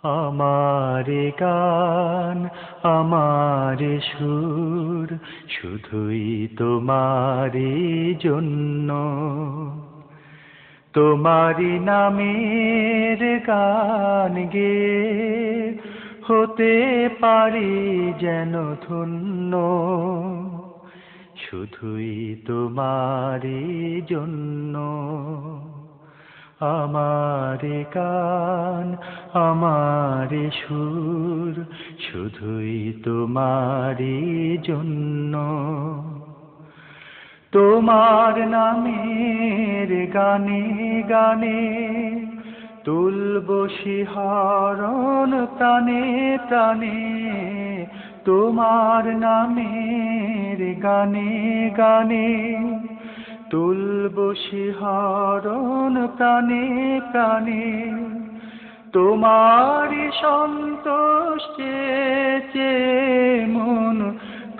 আমার গান, আমার সুর, শুধুই তোমারই জন্য। তোমারই নামের গান গেয়ে হতে পারি যেন ধন্য, শুধুই তোমারই জন্য। আমার গান, আমার সুর, শুধুই তোমারই জন্য। তোমার নামের গানে গানে তুলব শিহরণ প্রাণে প্রাণে। তোমার নামের গানে গানে তুলব শিহরণ প্রাণে প্রাণে। তোমারি সন্তোষ চেয়ে মন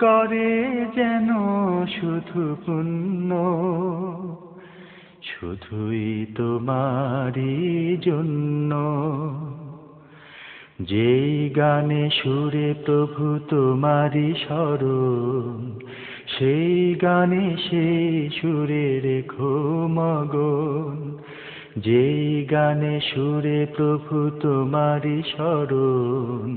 করে যেন শুধু পুণ্য, শুধুই তোমারই জন্য। যেই গানে সুরে প্রভু তোমারই স্মরণ, সেই গানে সেই সুরে রেখো মগন। যেই গানে সুরে প্রভু তোমারই স্মরণ,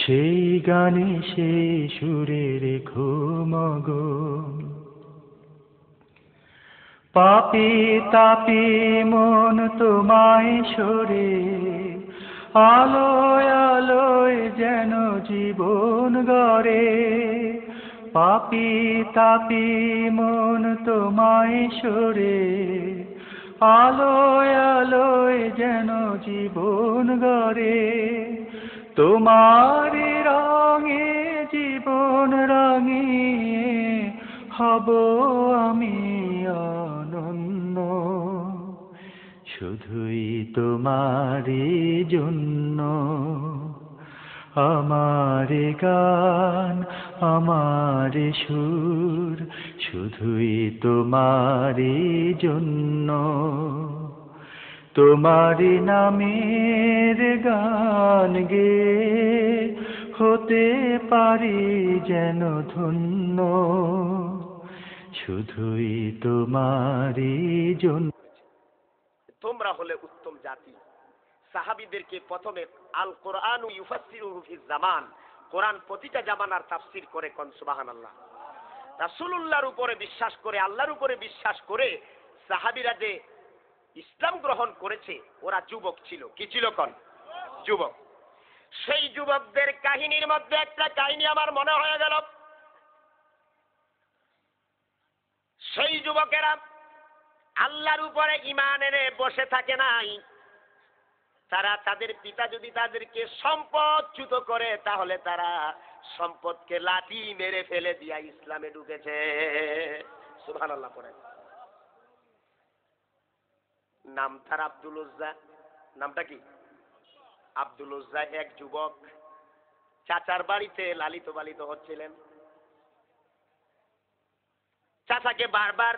সেই গানে সেই সুরে রেখো মগন। পাপী তাপী মন তোমায় সরে, আলোয় আলোয় যেন জীবন গড়ে। পাপী তাপী মন তোমায় সরে, আলোয় আলোয় যেন জীবন গড়ে। তোমার রঙে জীবন রাঙিয়ে হব আমি অনন্য, শুধুই তোমারই জন্য। আমার গান, আমার সুর, শুধুই তোমারই জন্য। তোমারি নামের গান গেয়ে হতে পারি যেন ধন্য, শুধুই তোমারই জন্য। তোমরা হলে উত্তম জাতি। সাহাবীদেরকে প্রথমে আল কোরআন ইউফাসসিরুহু ফিজ জামান, কোরআন প্রতিটা জামানার তাফসীর করে, কোন সুবহানাল্লাহ। রাসূলুল্লাহর উপরে বিশ্বাস করে, আল্লাহর উপরে বিশ্বাস করে সাহাবীরা যে ইসলাম গ্রহণ করেছে, ওরা যুবক ছিল। কি ছিল? কোন যুবক। সেই যুবকদের কাহিনীর মধ্যে একটা কাহিনী আমার মনে হয়ে গেল। সেই যুবকেরা আল্লাহর উপরে ঈমান এনে বসে থাকে নাই। তারা তাদের পিতা যদি তাদেরকে সম্পদচ্যুত করে, তাহলে তারা সম্পদকে লাঠি মেরে ফেলে দিয়া ইসলামে ঢুকেছে। সুবহানাল্লাহ পড়ে। নাম তার আব্দুল উজ্জা। নামটা কি? আব্দুল উজ্জা এক যুবক, চাচার বাড়িতে লালিত পালিত হচ্ছিলেন। চাচাকে বারবার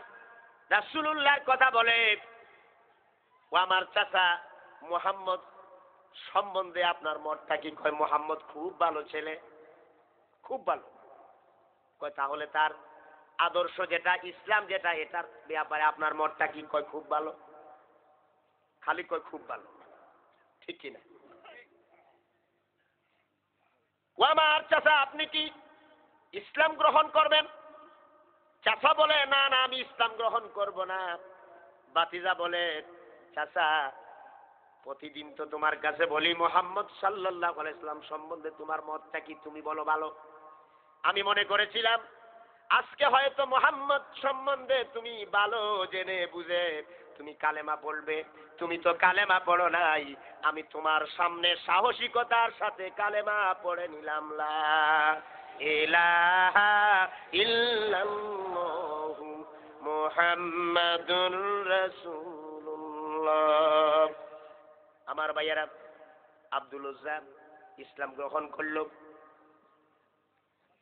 রাসূলুল্লাহর কথা বলে, ও আমার চাচা, মুহাম্মদ সম্বন্ধে আপনার মতটা কি? কয় মুহাম্মদ খুব ভালো ছেলে, খুব ভালো। কয় তাহলে তার আদর্শ যেটা, ইসলাম যেটা, এটার ব্যাপারে আপনার মতটা কি? কয় খুব ভালো। খালি কয় খুব ভালো, ঠিক কিনা? ও আমার চাচা, আপনি কি ইসলাম গ্রহণ করবেন? চাচা বলে, না না, আমি ইসলাম গ্রহণ করব না। ভাতিজা বলে, চাচা প্রতিদিন তো তোমার কাছে বলি মুহাম্মদ সাল্লাল্লাহু আলাইহি সাল্লাম সম্বন্ধে তোমার মতটা কি, তুমি বলো ভালো। আমি মনে করেছিলাম আজকে হয়তো মুহাম্মদ সম্বন্ধে তুমি ভালো জেনে বুঝে তুমি কালেমা পড়বে। তুমি তো কালেমা পড়ো নাই। আমি তোমার সামনে সাহসিকতার সাথে কালেমা পড়ে নিলাম, লা ইলাহা ইল্লাল্লাহু মুহাম্মাদুর রাসূলুল্লাহ। আমার ভাইয়েরা, আব্দুল উজ্জা ইসলাম গ্রহণ করলো।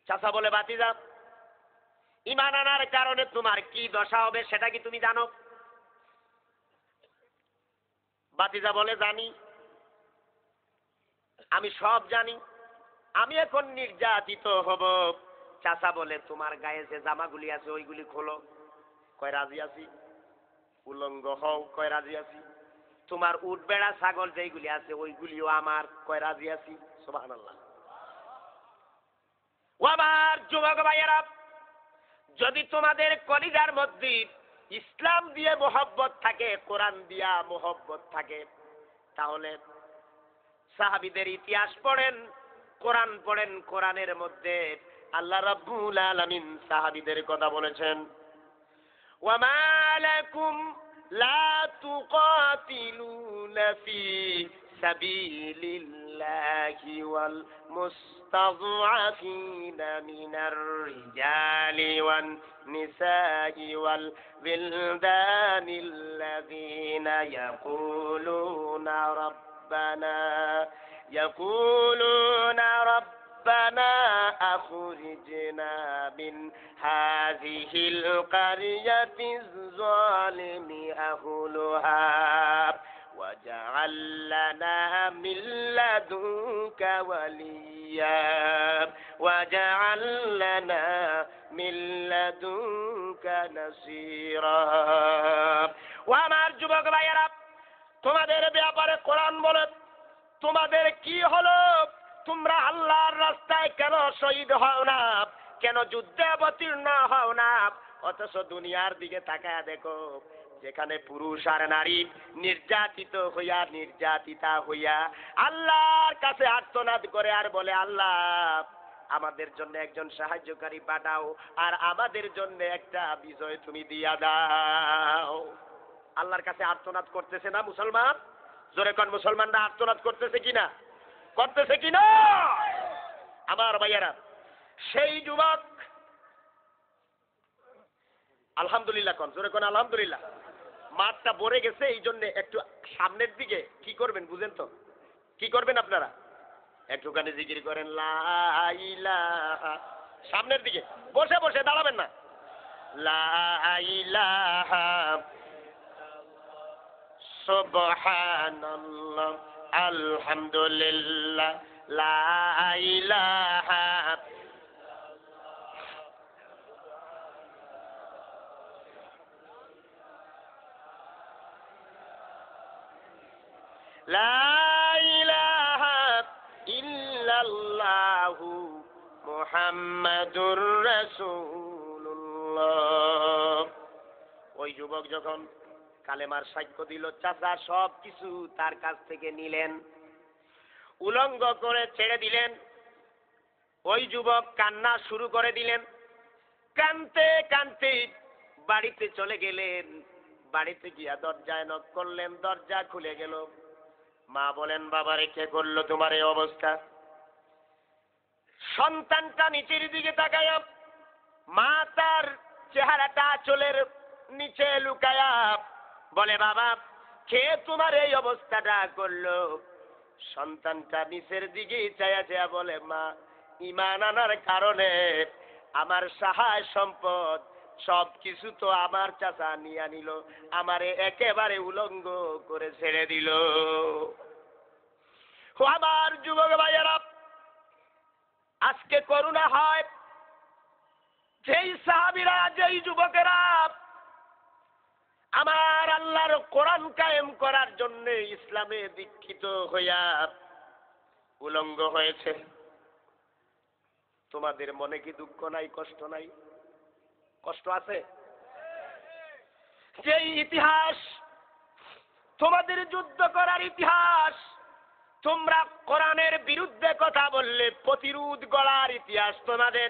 চাচা বলে, ভাতিজা ঈমান আনার কারণে তোমার কি দশা হবে সেটা কি তুমি জানো? ভাতিজা বলে, জানি। আমি সব জানি, আমি এখন নির্যাতিত হব। চাচা বলে তোমার গায়ে যে জামাগুলি আছে ওইগুলি খোলো, কয় রাজি আছি। উলঙ্গ হও, কয় রাজি আছি। তোমার উট বেড়া ছাগল যেইগুলি আছে ওইগুলিও আমার, কয় রাজি আছি। সুবহানাল্লাহ। ও আমার যুবক ভাইয়েরা, যদি তোমাদের কলিজার মধ্যে ইসলাম দিয়ে মোহব্বত থাকে, কোরআন দিয়া মোহব্বত থাকে, তাহলে সাহাবীদের ইতিহাস পড়েন, কোরআন পড়েন। কোরআনের মধ্যে আল্লাহ রাব্বুল আলামিন সাহাবীদের কথা বলেছেন, ওয়ামা লাকুম লা তুকাতিলুনা ফি সাবিলিল্লাহি ওয়াল মুস্তাযআফিনা মিনার রিজালি ওয়ান নিসাই ওয়াল বিলদানিল্লাযীনা ইয়াকুলুনা ربنا أخرجنا من هذه القرية الظالم أهلها واجعل لنا من لدنك وليا واجعل لنا من لدنك نصيرا। وأمر যুবক ভাইয়েরা, তোমাদের ব্যাপারে কোরআন বলে তোমাদের কি হলো? তোমরা আল্লাহর রাস্তায় কেন শহীদ হও না? কেন যুদ্ধে অবতীর্ণ হও না? অথচ দুনিয়ার দিকে তাকায় দেখো, যেখানে পুরুষ আর নারী নির্যাতিত হইয়া নির্যাতিতা হইয়া আল্লাহর কাছে আর্তনাদ করে আর বলে, আল্লাহ আমাদের জন্য একজন সাহায্যকারী পাঠাও, আর আমাদের জন্য একটা বিজয় তুমি দিয়া দাও। আল্লাহর কাছে আর্তনাদ করতেছে না মুসলমান? জোরে কোন মুসলমানরা আর্তনাদ করতেছে কিনা? করতেছে কিনা? আমার ভাইয়েরা, সেই যুবক, আলহামদুলিল্লাহ কোন, জোরে কোন আলহামদুলিল্লাহ। মাঠটা ভরে গেছে, এই জন্য একটু সামনের দিকে কি করবেন বুঝেন তো? কি করবেন আপনারা? একটুখানি জিকির করেন লা ইলাহা, সামনের দিকে বসে বসে, দাঁড়াবেন না। লা ইলাহা সুবহানাল্লাহ আলহামদুলিল্লাহ লা ইলাহা লা ইলাহা ইল্লাল্লাহু মুহাম্মাদুর রাসূলুল্লাহ। ওই যুবক যখন কালেমার সাক্ষ্য দিল, চাচা সব কিছু তার কাছ থেকে নিলেন, উলঙ্গ করে ছেড়ে দিলেন। ওই যুবক কান্না শুরু করে দিলেন, কানতে কানতে বাড়িতে চলে গেলেন। বাড়িতে গিয়া দরজায় নক করলেন, দরজা খুলে গেল। মা বলেন, বাবা রেখে করলো তোমার এই অবস্থা? সন্তানটা নিচের দিকে তাকায়া, মা তার চেহারাটা চুলের নিচে লুকায়া বলে, বাবা কে তোমার এই অবস্থাটা করলো? সন্তানটা নিচের দিকে চায়া চায়া বলে, মা ঈমান আনার কারণে আমার সাহায্য সম্পদ সব কিছু তো আমার চাচা নিয়ে নিল, আমারে একেবারে উলঙ্গ করে ছেড়ে দিল। ও আমার যুবক ভাইয়েরা, আজকে করুণা হয়, যেই সাহাবীরা, যেই যুবকেরা আমার আল্লাহর কোরআন কায়েম করার জন্য ইসলামে দীক্ষিত হইয়া উলঙ্গ হয়েছে, তোমাদের মনে কি দুঃখ নাই, কষ্ট নাই? কষ্ট আছে? যে ইতিহাস, তোমাদের যুদ্ধ করার ইতিহাস, তোমরা কোরআনের বিরুদ্ধে কথা বললে প্রতিরোধ গড়ার ইতিহাস তোমাদের।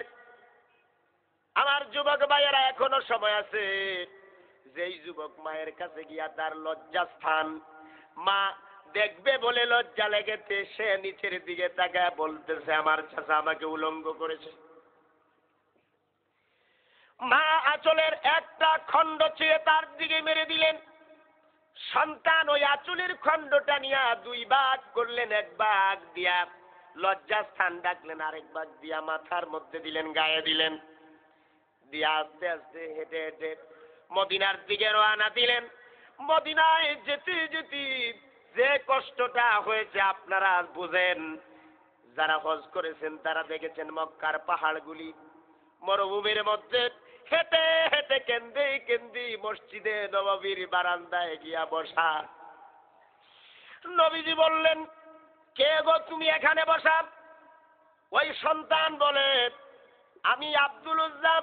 আমার যুবক ভাইয়েরা, এখনো সময় আছে। যেই যুবক মায়ের কাছে গিয়া তার লজ্জাস্থান মা দেখবে বলে লজ্জা লেগেছে, সে নিচের দিকে তাকায় বলতেছে, আমার চাচা আমাকে উলঙ্গ করেছে। মা আঁচলের একটা খণ্ড ছিঁড়ে তার দিকে মেরে দিলেন। সন্তান ওই আঁচলের খণ্ডটা নিয়ে দুই ভাগ করলেন, এক ভাগ দিয়া লজ্জাস্থান ডাকলেন, আরেক ভাগ দিয়া মাথার মধ্যে দিলেন, গায়ে দিলেন, দিয়ে আস্তে আস্তে হেঁটে হেঁটে মদিনার দিকে রওনা দিলেন। মদিনায় যেতে যেতে যে কষ্টটা হয়েছে আপনারা বুঝেন। যারা হজ করেছেন তারা দেখেছেন মক্কার পাহাড়গুলি মরুভূমির মধ্যে হেঁটে হেঁটে কেন্দ্রে কেন্দ্রে মসজিদে নববীর বারান্দায় গিয়া বসা। নবীজি বললেন, কে গো তুমি এখানে বসা? ওই সন্তান বলে, আমি আব্দুল উজ্জা।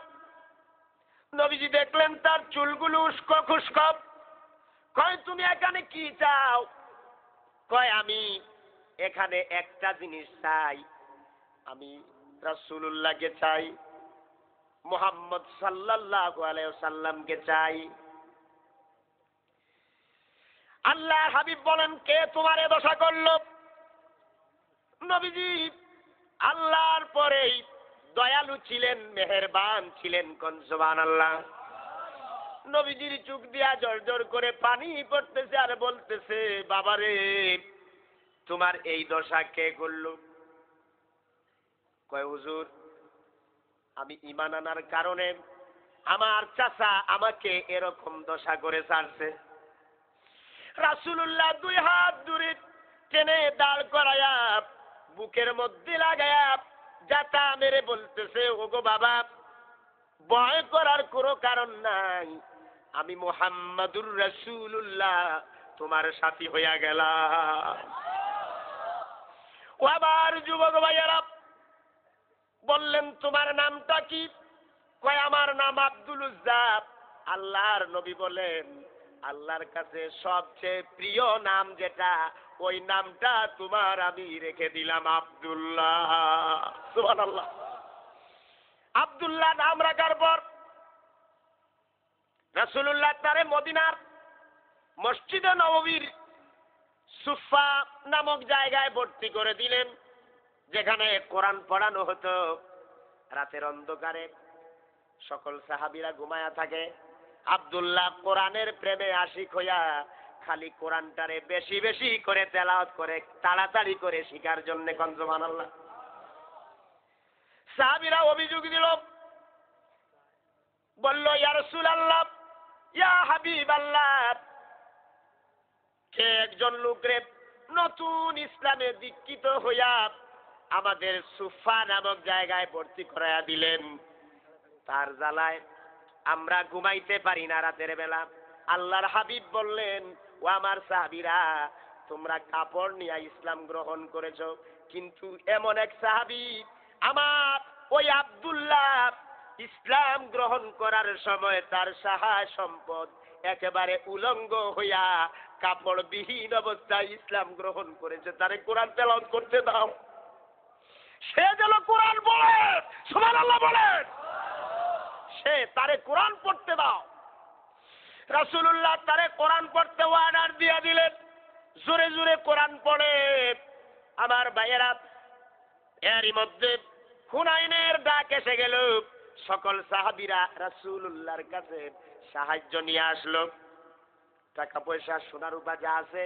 নবীজি দেখলেন তার চুলগুলো উস্কো খুস্কো। কয়, তুমি এখানে কি চাও? কয়, আমি এখানে একটা জিনিস চাই, আমি রাসূলুল্লাহকে চাই, মুহাম্মদ সাল্লাল্লাহু আলাইহি ওয়াসাল্লামকে চাই। আল্লাহর হাবিব বলেন, কে তোমার এ দশা করলো? নবীজি আল্লাহর পরেই দয়ালু ছিলেন, মেহেরবান ছিলেন। কোন সুবহানাল্লাহ। নবীজির চোখ দিয়া জড় করে পানি পড়তেছে আর বলতেছে, বাবারে তোমার এই দশা কে করলো? কয়, হুজুর আমি ঈমান আনার কারণে আমার চাচা আমাকে এরকম দশা করে ছাড়ছে। রাসূলুল্লাহ দুই হাত দূরে টেনে দাঁড় করায়া বুকের মধ্যে লাগায়া জাতা মেরে বলতেছে, ওগো বাবা, ভয় করার কোনো কারণ নাই, আমি মুহাম্মাদুর রাসূলুল্লাহ তোমার সাথী হইয়া গেলাম। ও আবার যুবক ভাইয়েরা বললেন, তোমার নামটা কি? কয়, আমার নাম আব্দুল উজ্জা। আল্লাহর নবী বলেন, আল্লাহর কাছে সবচেয়ে প্রিয় নাম যেটা, ওই নামটা তোমার আমি রেখে দিলাম, আব্দুল্লাহ। সুবহানাল্লাহ। আব্দুল্লাহ নাম রাখার পর রাসূলুল্লাহ তারে মদিনার মসজিদে নববীর সুফা নামক জায়গায় ভর্তি করে দিলেন, যেখানে কোরআন পড়ানো হতো। রাতের অন্ধকারে সকল সাহাবীরা ঘুমায়া থাকে। আব্দুল্লাহ কোরআনের প্রেমে আশিক হইয়া খালি কোরআনটারে বেশি বেশি করে তেলাওয়াত করে, তাড়াতাড়ি করে শিখার জন্য। কোন সুবহানাল্লাহ। সাহাবীরা অভিযোগ দিল, বলল, ইয়া রাসূলুল্লাহ, ইয়া হাবিবাল্লাহ, কে একজন লোকরে নতুন ইসলামে দীক্ষিত হইয়া আমাদের সুফা নামক জায়গায় ভর্তি করাইয়া দিলেন। তার জ্বালায় আমরা ঘুমাইতে পারি না রাতের বেলা। আল্লাহর হাবিব বললেন, ও আমার সাহাবীরা, তোমরা কাপড় নিয়ে ইসলাম গ্রহণ করেছো, কিন্তু এমন এক সাহাবী আমার ওই আব্দুল্লাহ ইসলাম গ্রহণ করার সময় তার সাহায় সম্পদ একেবারে উলঙ্গ হইয়া কাপড়বিহীন অবস্থায় ইসলাম গ্রহণ করেছে, তারে কোরআন তেলাওয়াত করতে দাও। সে যেন কোরআন পড়ে, সুবহানাল্লাহ বলেন, সে তারে কোরআন পড়তে দাও। রাসূলুল্লাহ তারে কোরআন পড়তে অর্ডার দিয়ে দিলেন। জোরে জোরে কোরআন পড়ে। আমার ভাইয়েরা, এরই মধ্যে হুনাইনের ডাক এসে গেল। সকল সাহাবীরা রাসূলুল্লাহর কাছে সাহায্য নিয়ে আসলো। টাকা পয়সা সোনা রূপা যা আছে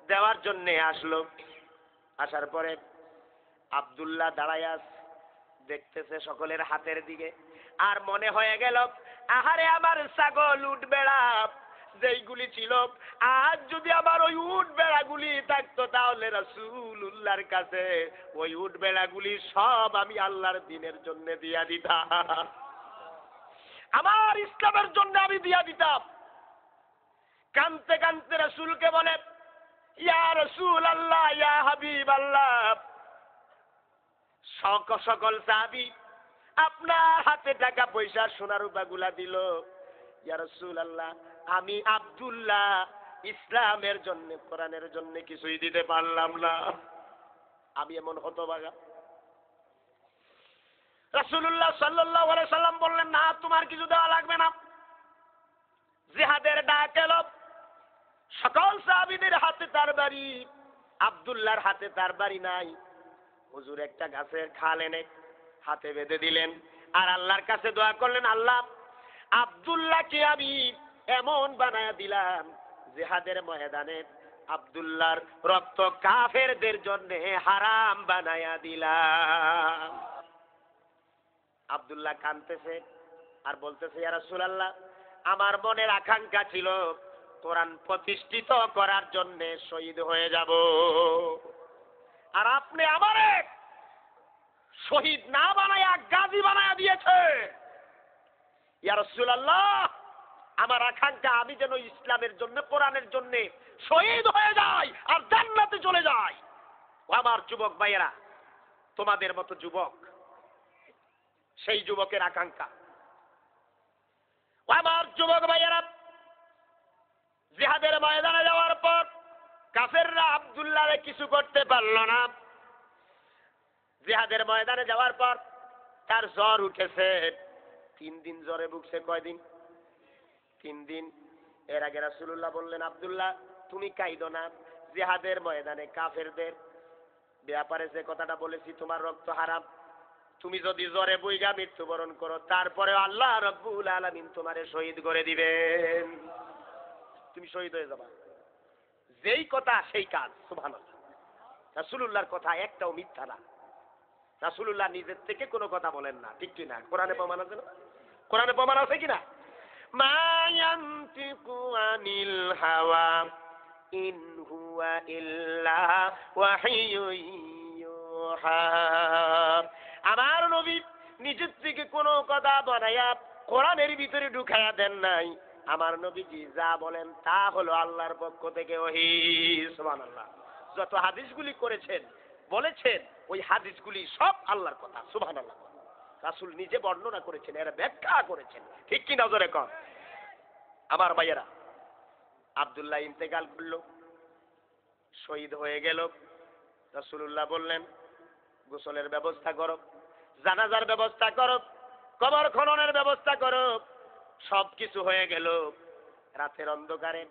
দেওয়ার জন্য আসলো। আসার পরে আব্দুল্লাহ দাঁড়ায়া দেখতেছে সকলের হাতের দিকে, আর মনে হয়ে গেল, আহারে আমার ছাগল উট বেড়া যেইগুলি ছিল, আজ যদি আমার ওই উট বেড়াগুলি থাকতো তাহলে রাসূলুল্লাহর কাছে ওই উট বেড়াগুলি সব আমি আল্লাহর দ্বীনের জন্য দিয়া দিতাম, আমার ইসলামের জন্য আমি দিয়া দিতাম। কানতে কানতে রাসূলকে বলে, ইয়া রাসূলুল্লাহ, ইয়া হাবিবাল্লাহ, সকল সাহাবী আপনার হাতে টাকা পয়সা সোনা রূপাগুলা দিল। ইয়া রাসূলুল্লাহ, আমি আব্দুল্লাহ ইসলামের জন্য, কোরআনের জন্য কিছুই দিতে পারলাম না, আমি এমন হতভাগা। রাসূলুল্লাহ সাল্লাল্লাহু আলাইহি সাল্লাম বললেন, না, তোমার কিছু দেওয়া লাগবে না। জিহাদের ডাক এলো। সকল সাহাবীদের হাতে তরবারি, আব্দুল্লাহর হাতে তরবারি নাই। হুজুর একটা গাছের খাল এনে হাতে বেঁধে দিলেন, আর আল্লাহর কাছে দোয়া করলেন, আল্লাহ, আব্দুল্লাহকে আমি এমন বানায়া দিলাম, জিহাদের ময়দানে আব্দুল্লাহর রক্ত কাফেরদের জন্য হারাম বানায়া দিলাম। আব্দুল্লাহ কাঁদতেছে আর বলতেছে, ইয়া রাসূলুল্লাহ, আমার মনের আকাঙ্ক্ষা ছিল কোরআন প্রতিষ্ঠিত করার জন্য শহীদ হয়ে যাব। আর আপনি আমারে শহীদ না বানায়া গাজী বানায়া দিয়েছে। ইয়া রাসূলুল্লাহ, আমার আকাঙ্ক্ষা আমি যেন ইসলামের জন্য, কোরআনের জন্য শহীদ হয়ে যাই আর জান্নাতে চলে যাই। ও আমার যুবক ভাইয়েরা, তোমাদের মতো যুবক, সেই যুবকের আকাঙ্ক্ষা। ও আমার যুবক ভাইয়েরা, জিহাদের ময়দানে যাওয়ার পর কাফেররা আব্দুল্লাহরে কিছু করতে পারল না। জিহাদের ময়দানে যাওয়ার পর তার জ্বর উঠেছে, 3 দিন জ্বরে ভুগছে। কয়দিন? 3 দিন। এর আগে রাসূলুল্লাহ বললেন, আব্দুল্লাহ তুমি কাইদো না, জিহাদের ময়দানে কাফেরদের ব্যাপারে যে কথাটা বলেছি, তোমার রক্ত হারাম, তুমি যদি জ্বরে বইগা মৃত্যুবরণ করো, তারপরে আল্লাহ রাব্বুল আলামিন তোমারে শহীদ করে দিবেন, তুমি শহীদ হয়ে যাবা। যেই কথা সেই কাজ। সুবহানাল্লাহ। রাসূলুল্লাহর কথা একটাও মিথ্যা না। রাসূলুল্লাহ নিজের থেকে কোনো কথা বলেন না, ঠিক কি না? কোরআনে প্রমাণ আছে না? কোরআনে প্রমাণ আছে কিনা? মা ইয়ানতিকু আনিল হাওয়া ইন হুয়া ইল্লা ওয়াহিয়ুন ইউহা। আমার নবী নিজের থেকে কোনো কথা বানায়া কোরআনের ভিতরে ঢুকায়া দেন নাই। আমার নবীজি যা বলেন তা হলো আল্লাহর পক্ষ থেকে ওহী। সুবহানাল্লাহ। যত হাদিসগুলি করেছেন, বলেছেন, ওই হাদিসগুলি সব আল্লাহর কথা। সুবহানাল্লাহ। রাসূল নিজে বর্ণনা করেছেন, এরা ব্যাখ্যা করেছেন, ঠিক কি নজরে কর। আমার ভাইয়েরা, আব্দুল্লাহ ইন্তেকাল করলো, শহীদ হয়ে গেল। রাসূলুল্লাহ বললেন, গোসলের ব্যবস্থা করো, জানাজার ব্যবস্থা করো, কবর খননের ব্যবস্থা করো। সব কিছু হয়ে গেল। রাতের অন্ধকারে,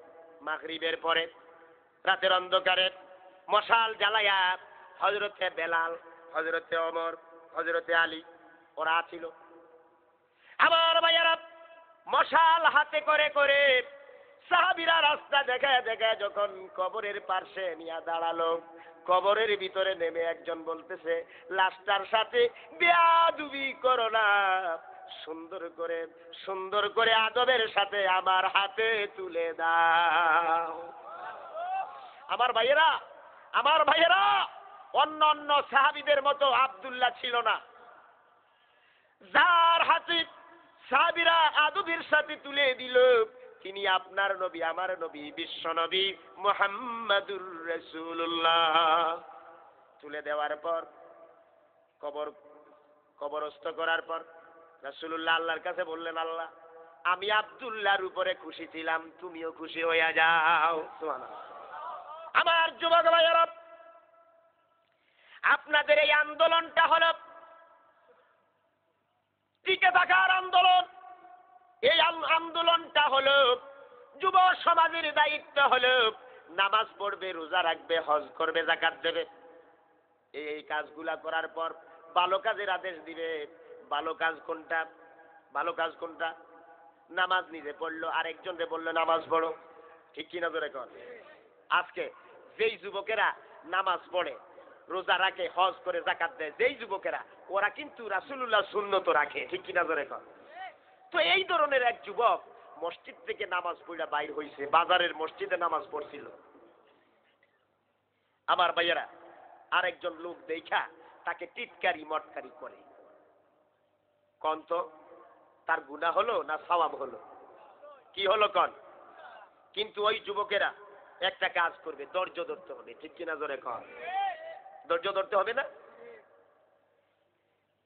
মাগরিবের পরে রাতের অন্ধকারে মশাল জ্বালায়া হযরতে বেলাল, হযরতে ওমর, হযরতে আলী ওরা ছিল। আমার ভাইয়েরা, মশাল হাতে করে করে সাহাবীরা রাস্তা দেখে দেখে যখন কবরের পাশে নিয়ে দাঁড়ালো, কবরের ভিতরে নেমে একজন বলতেছে, লাশটার সাথে বেয়াদবি করো না, সুন্দর করে আদবের সাথে আমার হাতে তুলে দাও। আমার ভাইয়েরা, অন্য সাহাবীদের মতো আব্দুল্লাহ ছিল না, যার হাতে সাহাবীরা আদবের সাথে তুলে দিল, তিনি আপনার নবী, আমার নবী, বিশ্ব নবী মুহাম্মাদুর রাসূলুল্লাহ। তুলে দেওয়ার পর কবরস্থ করার পর রাসূলুল্লাহ আল্লাহর কাছে বললেন, আল্লাহ আমি আব্দুল্লাহর উপরে খুশি ছিলাম, তুমিও খুশি হইয়া যাও। সুবহানাল্লাহ। আমার যুবক ভাইয়েরা, আপনাদের এই আন্দোলনটা হলো টিকে থাকার আন্দোলন। এই আন্দোলনটা হলো যুব সমাজের দায়িত্ব হলো নামাজ পড়বে, রোজা রাখবে, হজ করবে, যাকাত দেবে। এই কাজগুলা করার পর ভালো কাজের আদেশ দিবে। ভালো কাজ কোনটা? নামাজ নিজে পড়লো, আরেকজনকে বললো নামাজ পড়ো, ঠিক কিনা জোরে কর। আজকে যেই যুবকেরা নামাজ পড়ে, রোজা রাখে, হজ করে, যাকাত দেয়, যেই যুবকেরা, ওরা কিন্তু রাসূলুল্লাহ সুন্নত রাখে, ঠিক কিনা জোরে কর। তো এই ধরনের এক যুবক মসজিদ থেকে নামাজ পড়া বাইর হইছে, বাজারের মসজিদে নামাজ পড়ছিল। আমার ভাইয়েরা, আরেকজন লোক দেখা তাকে টিটকারি মটকারি করে। কোন তো তার গুনাহ হলো না সওয়াব হলো? কি হলো কোন? কিন্তু ওই যুবকেরা একটা কাজ করবে, ধৈর্য ধরতে হবে, ঠিক কিনা জোরে কর। ধৈর্য ধরতে হবে না?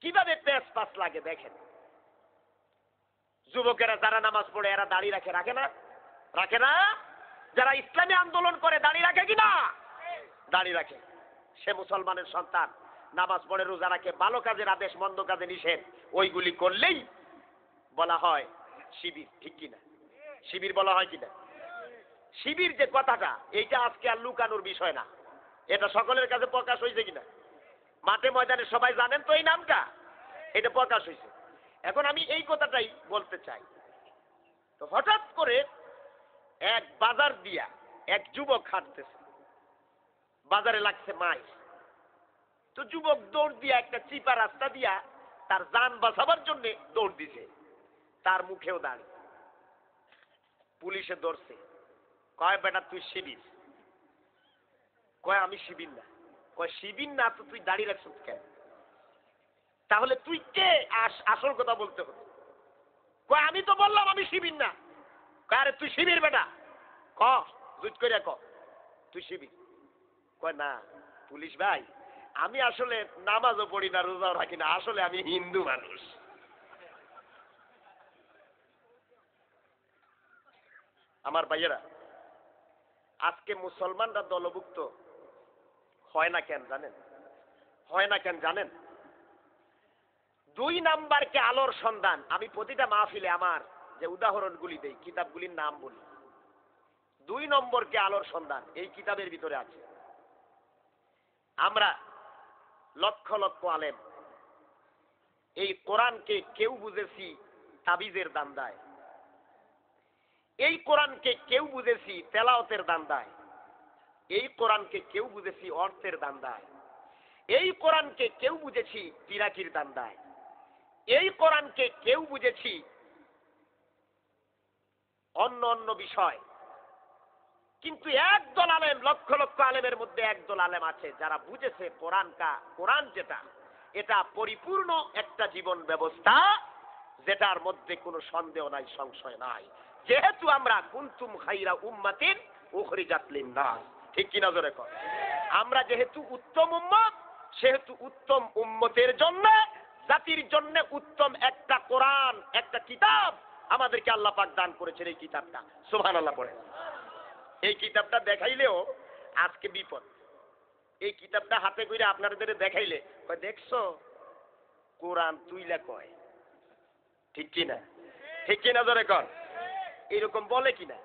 কিভাবে পেস পাস লাগে দেখেন। যুবকেরা যারা নামাজ পড়ে এরা দাড়ি রাখে না? যারা ইসলামী আন্দোলন করে দাড়ি রাখে কিনা? দাড়ি রাখে। সে মুসলমানের সন্তান, নামাজ পড়ে, রোজা রাখে, ভালো কাজের আদেশ, মন্দ কাজে নিষেধ, ওইগুলি করলেই বলা হয় শিবির, ঠিক কিনা? শিবির বলা হয় কিনা? শিবির যে কথাটা, এইটা আজকে আর লুকানোর বিষয় না, এটা সকলের কাছে প্রকাশ হয়েছে কিনা? মাঠে ময়দানে সবাই জানেন তো এই নামটা, এটা প্রকাশ হয়েছে। এখন আমি এই কথাটাই বলতে চাই। তো হঠাৎ করে এক বাজার দিয়া এক যুবক হাঁটতেছে, বাজারে লাগছে মাছ। তো যুবক দৌড় দিয়া একটা চিপা রাস্তা দিয়া তার জান বাঁচাবার জন্য দৌড় দিছে, তার মুখেও দাঁড়িয়ে পুলিশে ধরছে। কয় বেটা তুই শিবির, কয় আমি শিবির না, কয় শিবির না তো তুই দাঁড়িয়ে রাখছ কেন, তাহলে তুই কে আসল কথা বলতে হবে। কয় আমি তো বললাম আমি শিবির না। কয় আরে তুই শিবির বেটা, ক জুত করে ক তুই শিবির। কয় না পুলিশ ভাই আমি আসলে নামাজও পড়ি না, রোজাও রাখি না, আসলে আমি হিন্দু মানুষ। আমার ভাইয়েরা, আজকে মুসলমানরা দলভুক্ত হয় না কেন জানেন? হয় না কেন জানেন? 2 নাম্বারকে আলোর সন্ধান। আমি প্রতিটা মাহফিলে আমার যে উদাহরণগুলি দেই, কিতাবগুলির নাম বলি। 2 নম্বরকে আলোর সন্ধান এই কিতাবের ভিতরে আছে। আমরা লক্ষ লক্ষ আলেম এই কোরআনকে কেউ বুঝেছি তাবিজের দান্দায়, এই কোরআনকে কেউ বুঝেছি তেলাওয়াতের দান্দায়, এই কোরআনকে কেউ বুঝেছি অর্থের দান্দায়, এই কোরআনকে কেউ বুঝেছি পিরাকির দান্দায়, এই কোরআনকে কেউ বুঝেছি অন্য অন্য বিষয়। কিন্তু একদল আলেম, লক্ষ লক্ষ আলেমের মধ্যে একদল আলেম আছে যারা বুঝেছে কোরআন যেটা, এটা পরিপূর্ণ একটা জীবন ব্যবস্থা, যেটার মধ্যে কোনো সন্দেহ নাই, সংশয় নাই। যেহেতু আমরা কুনতুম খাইরা উম্মাতিন উখরিজাত লিন-নাস, ঠিক কি না জোরে কর? আমরা যেহেতু উত্তম উম্মত, সেহেতু উত্তম উম্মতের জন্য, জাতির জন্য উত্তম একটা কোরআন, একটা কিতাব আমাদেরকে আল্লাহ পাক দান করেছেন। এই কিতাবটা সুবহানাল্লাহ পড়ে, এই কিতাবটা দেখাইলেও আজকে বিপদ। এই কিতাবটা হাতে করে আপনাদের দেখাইলে কয় দেখছো কোরআন তুইলা কয়, ঠিক কিনা? ঠিক কিনা জোরে কর? এরকম বলে কিনা?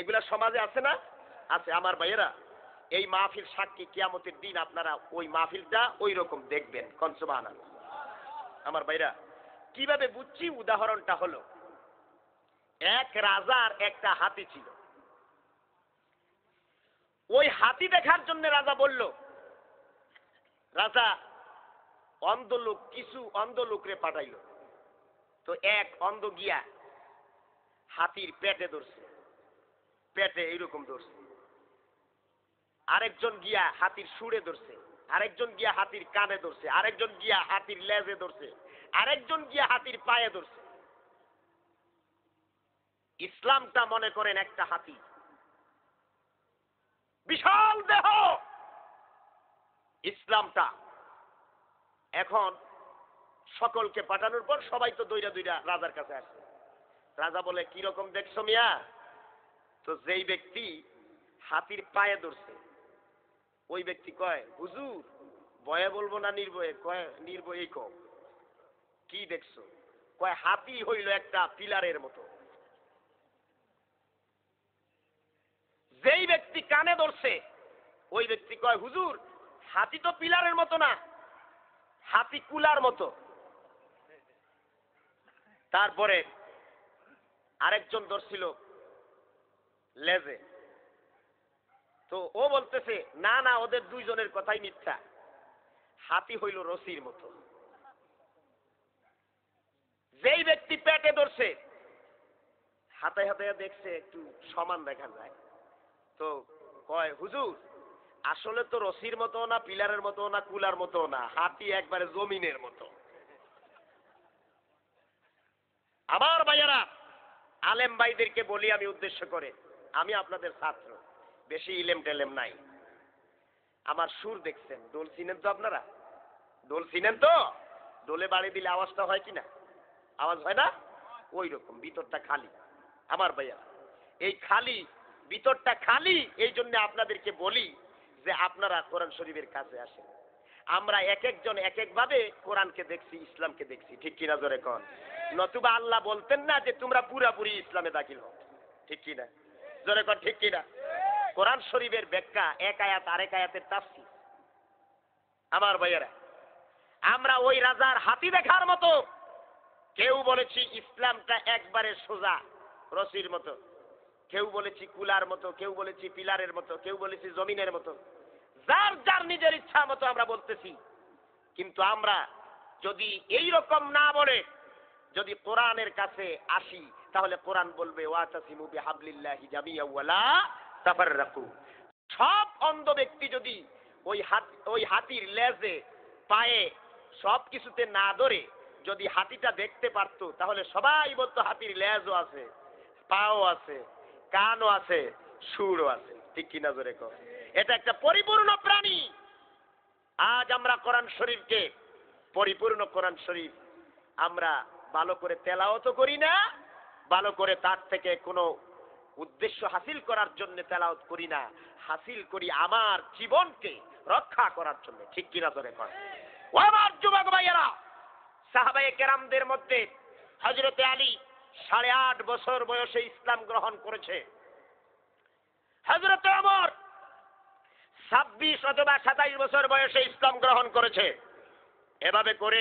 এগুলা সমাজে আছে না? আছে। আমার ভাইয়েরা, এই মাহফিল সাক্ষী, কিয়ামতের দিন আপনারা ওই মাহফিলটা ওই রকম দেখবেন। কোন সুবহানাল্লাহ। আমার ভাইরা, কিভাবে বুঝছি? উদাহরণটা হলো, এক রাজার একটা হাতি ছিল। ওই হাতি দেখার জন্য রাজা বলল, রাজা কিছু অন্ধ লোকরে পাঠাইল। তো এক অন্ধ গিয়া হাতির পেটে ধরছে, পেটে এইরকম ধরছে। আরেকজন গিয়া হাতির সুরে ধরছে, আরেকজন গিয়া হাতির কানে ধরছে, আরেকজন গিয়া হাতির লেজে ধরছে, আরেকজন গিয়া হাতির পায়ে ধরছে। ইসলামটা মনে করেন একটা হাতি, বিশাল দেহ ইসলামটা। এখন সকলকে পাঠানোর পর সবাই তো দইরা দইরা রাজার কাছে আসছে। রাজা বলে, কি রকম দেখছো মিয়া? তো যেই ব্যক্তি হাতির পায়ে ধরছে ওই ব্যক্তি কয়, হুজুর ভয়ে বলবো না নির্ভয়ে? কয় নির্ভয়েই কও। কি দেখছো? কয় হাতি হইল একটা পিলারের মতো। যেই ব্যক্তি কানে ধরছে ওই ব্যক্তি কয়, হুজুর হাতি তো পিলারের মতো না, হাতি কুলার মতো। তারপরে আরেকজন ধরছিল লেজে। তো ও বলতেছে, না না, ওদের দুইজনের কথাই মিথ্যা, হাতি হইল রশির মতো। যেই ব্যক্তি পেটে ধরছে হাতে হাতে দেখছে একটু সমান দেখা যায়। তো কয়, হুজুর আসলে তো রশির মতো না, পিলারের মতো না, কুলার মতো না, হাতি একবারে জমিনের মতো। আমার ভাইয়ারা, আলেম ভাইদেরকে বলি আমি উদ্দেশ্য করে, আমি আপনাদের ছাত্র, বেশি ইলেম টেলেম নাই। আমার সুর দেখছেন, ডোল চিনেন তো আপনারা? ডোল চিনেন তো? ডোলে বাড়ি দিলে আওয়াজটা হয় কিনা? আওয়াজ হয় না? ওই রকম ভিতরটা খালি। আমার ভাইয়া, এই খালি ভিতরটা খালি, এই জন্য আপনাদেরকে বলি যে আপনারা কোরআন শরীফের কাছে আসেন। আমরা এক একজন এক একভাবে কোরআনকে দেখছি, ইসলামকে দেখছি, ঠিক কিনা জোরে কন? নতুবা আল্লাহ বলতেন না যে তোমরা পুরাপুরি ইসলামে দাখিল হও, ঠিক কিনা জোরে কন? ঠিক কিনা? কোরআন শরীফের ব্যাখ্যা এক আয়াত আরেক আয়াতের তাফসীর। আমার ভাইয়েরা, আমরা ওই রাজার হাতি দেখার মতো, কেউ বলেছি ইসলামটা একবারে সোজা রশির মতো, কেউ বলেছি কুলার মতো, কেউ বলেছি পিলারের মতো, কেউ বলেছি জমিনের মতো। যার যার নিজের ইচ্ছা মতো আমরা বলতেছি। কিন্তু আমরা যদি এই রকম না বলে যদি কোরআনের কাছে আসি তাহলে কোরআন বলবে ওয়াতাসিমু বিহাবলিল্লাহি জামিআ ওয়ালা তাফাররাকু। সব অন্ধ ব্যক্তি যদি ওই হাতির লেজে পায়ে সব কিছুতে না ধরে যদি হাতিটা দেখতে পারতো তাহলে সবাই বলতো হাতির লেজও আছে, পাও আছে, কানও আছে, সুরও আছে। ঠিক কিনা জোরে কর? এটা একটা পরিপূর্ণ প্রাণী। আজ আমরা কোরআন শরীফকে, পরিপূর্ণ কোরআন শরীফ আমরা ভালো করে তেলাওয়াত করি না, ভালো করে তার থেকে কোনো উদ্দেশ্য হাসিল করার জন্য তেলাওয়াত করি না, হাসিল করি আমার জীবনকে রক্ষা করার জন্য। ঠিক কিনা জোরে কর? ও আমার যুবক ভাইয়েরা, সাহাবায়ে কেরামদের মধ্যে হযরতে আলী 8.5 বছর বয়সে ইসলাম গ্রহণ করেছে। হযরতে ওমর 26 অথবা 27 বছর বয়সে ইসলাম গ্রহণ করেছে। এভাবে করে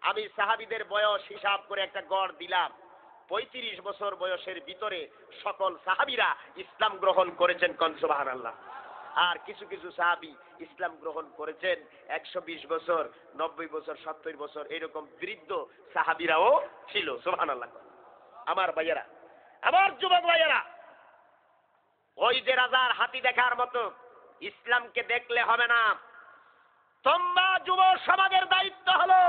আমি সাহাবীদের বয়স হিসাব করে একটা গড় দিলাম। 35 বছর বয়সের ভিতরে সকল সাহাবীরা ইসলাম গ্রহণ করেছেন। কোন সুবহানাল্লাহ। আর কিছু কিছু সাহাবী ইসলাম গ্রহণ করেছেন 120 বছর, 90 বছর, 70 বছর, এরকম বৃদ্ধ সাহাবীরাও ছিল। সুবহানাল্লাহ। আমার ভাইয়েরা, আমার যুবক ভাইয়েরা, ওই যে রাজার হাতি দেখার মতো ইসলামকে দেখলে হবে না। তোমরা যুব সমাজের দায়িত্ব হলো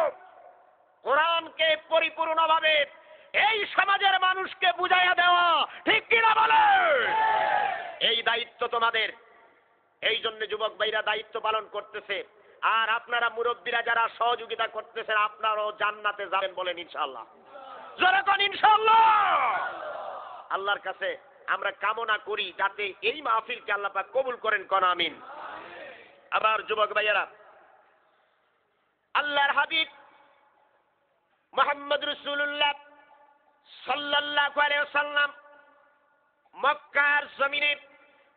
কোরআনকে পরিপূর্ণভাবে এই সমাজের মানুষকে বুঝাইয়া দেওয়া। ঠিক কিনা বলে? এই দায়িত্ব তোমাদের। এই জন্য যুবক ভাইরা দায়িত্ব পালন করতেছে। আর আপনারা মুরব্বীরা যারা সহযোগিতা করতেছেন, আপনারাও জান্নাতে যাবেন বলেন ইনশাআল্লাহ। জোরে কোন ইনশাআল্লাহ। আল্লাহর কাছে আমরা কামনা করি যাতে এই মাহফিলকে আল্লাহ পাক কবুল করেন। কোন আমিন। আবার যুবক ভাইয়েরা, আল্লাহর হাবিব মুহাম্মদ রাসূলুল্লাহ সাল্লাল্লাহু আলাইহি ওয়াসাল্লাম মক্কার জমিনে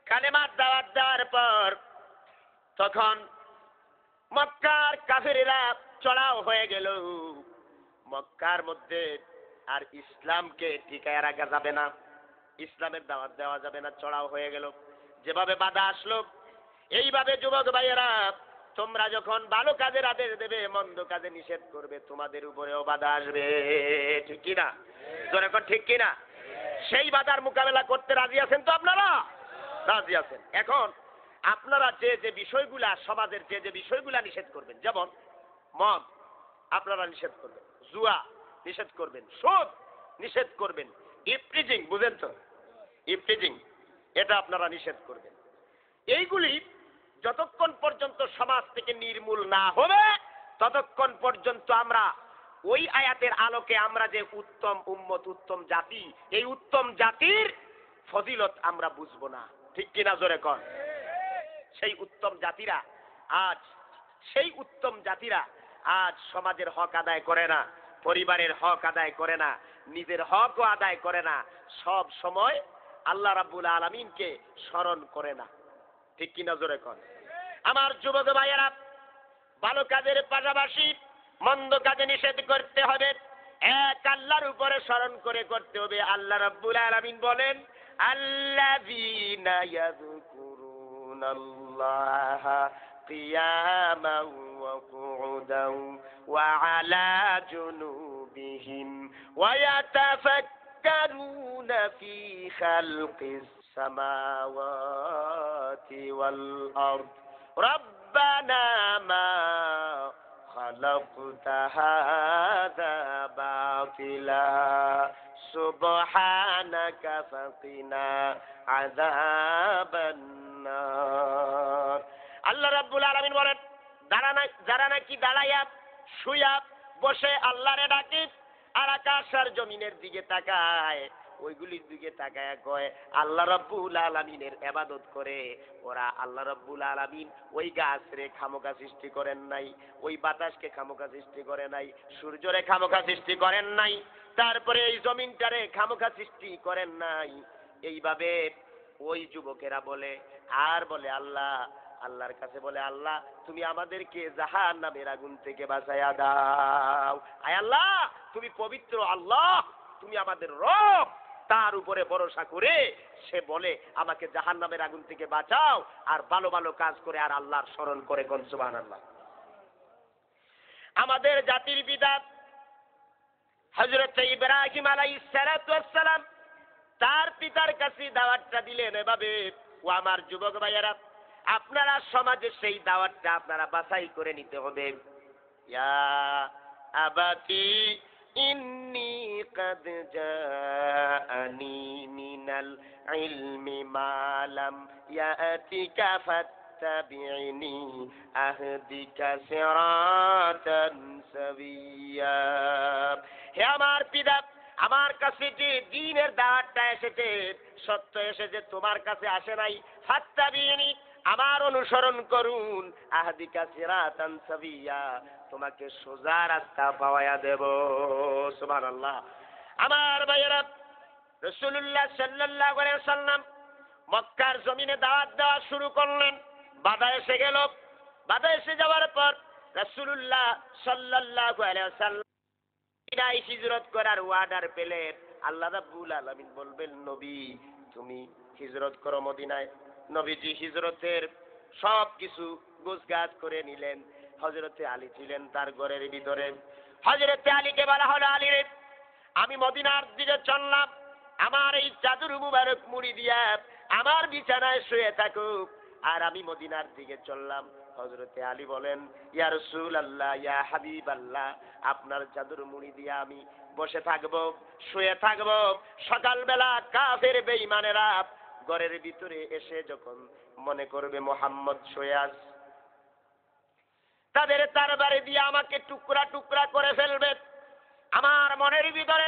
কালেমার দাওয়াত দেওয়ার পর তখন মক্কার কাফেরেরা চড়াও হয়ে গেল। মক্কার মধ্যে আর ইসলামকে টিকায় রাখা যাবে না, ইসলামের দাওয়াত দেওয়া যাবে না, চড়াও হয়ে গেল। যেভাবে বাধা আসলো, এইভাবে যুবক ভাইয়েরা তোমরা যখন ভালো কাজের আদেশ দেবে, মন্দ কাজে নিষেধ করবে, তোমাদের উপরেও বাধা আসবে। ঠিক কিনা? যখন ঠিক কিনা? সেই বাধার মোকাবেলা করতে রাজি আছেন তো আপনারা? রাজি আছেন। এখন আপনারা যে যে বিষয়গুলা সমাজের যে যে বিষয়গুলা নিষেধ করবেন, যেমন মদ আপনারা নিষেধ করবেন, জুয়া নিষেধ করবেন, সুদ নিষেধ করবেন, ইফটিজিং, বুঝেন তো? ইফটিজিং এটা আপনারা নিষেধ করবেন। এইগুলি যতক্ষণ পর্যন্ত সমাজ থেকে নির্মূল না হবে ততক্ষণ পর্যন্ত আমরা ওই আয়াতের আলোকে আমরা যে উত্তম উম্মত, উত্তম জাতি, এই উত্তম জাতির ফজিলত আমরা বুঝবো না। ঠিক কিনা জোরে কর? সেই উত্তম জাতিরা আজ সমাজের হক আদায় করে না, পরিবারের হক আদায় করে না, নিজের হকও আদায় করে না, সব সময় আল্লাহ রাব্বুল আলামিনকে স্মরণ করে না। ঠিক কিনা জোরে কর? আমার যুবক ভাইয়েরা, ভালো কাজের পাশাপাশি মন্দ কাজে নিষেধ করতে হবে, এক আল্লাহর উপরে স্মরণ করে করতে হবে। আল্লাহ রাব্বুল আলামিন বলেন, আল্লাযীনা ইয়াযকুরুনাল্লাহা কিয়ামান ওয়া কুউদান ওয়া আলা জুনুবিহিম ওয়া ইয়াতাফাক্কারুনা ফী খালকিস সামাওয়াতি ওয়াল আরদ রব্বানা মা خلقت هذا باطلا سبحانك فقنا عذاب النار। আল্লাহ রাব্বুল আলামিন বলেন, যারা নাকি দাঁড়াইয়া শুয়া বসে আল্লাহরে ডাকে আর আকাশ আর জমিনের দিকে তাকায়, ওইগুলির দিকে তাকায় কয় আল্লাহ রাব্বুল আলামিনের ইবাদত করে, ওরা আল্লাহ রাব্বুল আলামিন ওই গাছরে খামোকা সৃষ্টি করেন নাই, ওই বাতাসকে খামোকা সৃষ্টি করে নাই, সূর্যরে খামোকা সৃষ্টি করেন নাই, তারপরে এই জমিনটারে খামোকা সৃষ্টি করেন নাই। এইভাবে ওই যুবকেরা বলে আর বলে আল্লাহর কাছে বলে, আল্লাহ তুমি আমাদেরকে জাহান্নামের আগুন থেকে বাঁচাইয়া দাও। আয় আল্লাহ তুমি পবিত্র, আল্লাহ তুমি আমাদের রব। তার উপরে ভরসা করে সে বলে আমাকে জাহান্নামের আগুন থেকে বাঁচাও, আর ভালো ভালো কাজ করে আর আল্লাহর স্মরণ করে। কোন সুবহানাল্লাহ। আমাদের জাতির পিতা হযরত ইব্রাহিম আলাইহিস সালাতু ওয়াস সালাম তার পিতার কাছে দাওয়াতটা দিলেন এভাবে। ও আমার যুবক ভাইয়েরা, আপনারা সমাজে সেই দাওয়াতটা আপনারা বাছাই করে নিতে হবে। ইয়া আবাতি ইন্নী কাদ জাআনি মিনাল ইলমি মা লাম ইয়াতিকা ফাত্তাবি'নি আহদিকা সিরাতান সাবিয়্যা। হে আমার পিতা, আমার কাছে যে দ্বীনের দাওয়াতটা এসেছে, সত্য এসেছে, তোমার কাছে আসে নাই। ফাত্তাবি'নি, আমার অনুসরণ করুন। আহদিকা সিরাতান সাবিয়্যা, তোমাকে সোজা রাস্তা পাওয়ায়া দেব। সুবহানাল্লাহ। আমার ভাইয়েরা, রাসূলুল্লাহ সাল্লাল্লাহু আলাইহি ওয়াসাল্লাম মক্কার জমিনে দাওয়াত দেওয়া শুরু করলেন। বাধা এসে গেল। বাধা এসে যাওয়ার পর রাসূলুল্লাহ সাল্লাল্লাহু আলাইহি ওয়াসাল্লাম মদিনায় হিজরত করার অর্ডার পেলেন। আল্লাহ রাব্বুল আলামিন বলবেন, নবী তুমি হিজরত করো মদিনায়। নবীজি হিজরতের সব কিছু গোছগাছ করে নিলেন। হযরতে আলী ছিলেন তার ঘরের ভিতরে। হযরতে আলীকে বলা হলো, আলী রে, আমি মদিনার দিকে চললাম, আমার এই চাদর মুবারক মুড়ি দিয়া আমার বিছানায় শুয়ে থাকুক, আর আমি মদিনার দিকে চললাম। হযরতে আলী বলেন, ইয়া রাসূলুল্লাহ, ইয়া হাবিবাল্লাহ, আপনার চাদর মুড়ি দিয়া আমি বসে থাকবো, শুয়ে থাকবো। সকালবেলা কাফের বেঈমানেরা ঘরের ভিতরে এসে যখন মনে করবে মুহাম্মদ শুয়ে আছে, তাদের তরবারি দিয়ে আমাকে টুকরা টুকরা করে ফেলবে। আমার মনের ভিতরে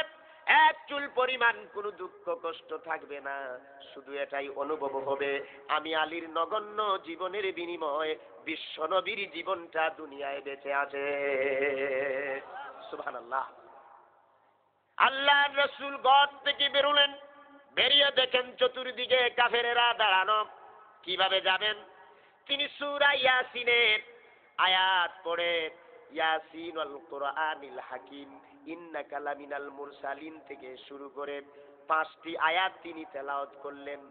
এক চুল পরিমাণ কোনো দুঃখ কষ্ট থাকবে না। শুধু এটাই অনুভব হবে, আমি আলীর নগণ্য জীবনের বিনিময়ে বিশ্বনবীর জীবনটা দুনিয়ায় বেঁচে আছে। সুবহানাল্লাহ। আল্লাহর রাসূল ঘর থেকে বেরোলেন। বেরিয়ে দেখেন চতুর্দিকে কাফেরেরা দাঁড়ানো। কিভাবে যাবেন? তিনি সূরা ইয়াসিনের আয়াত পড়ে, ইয়াসিন ওয়াল কুরআনিল হাকিম ইন্নাকা লামিনাল মুরসালিন থেকে শুরু করে 5টি আয়াত তিনি তেলাওয়াত করলেন।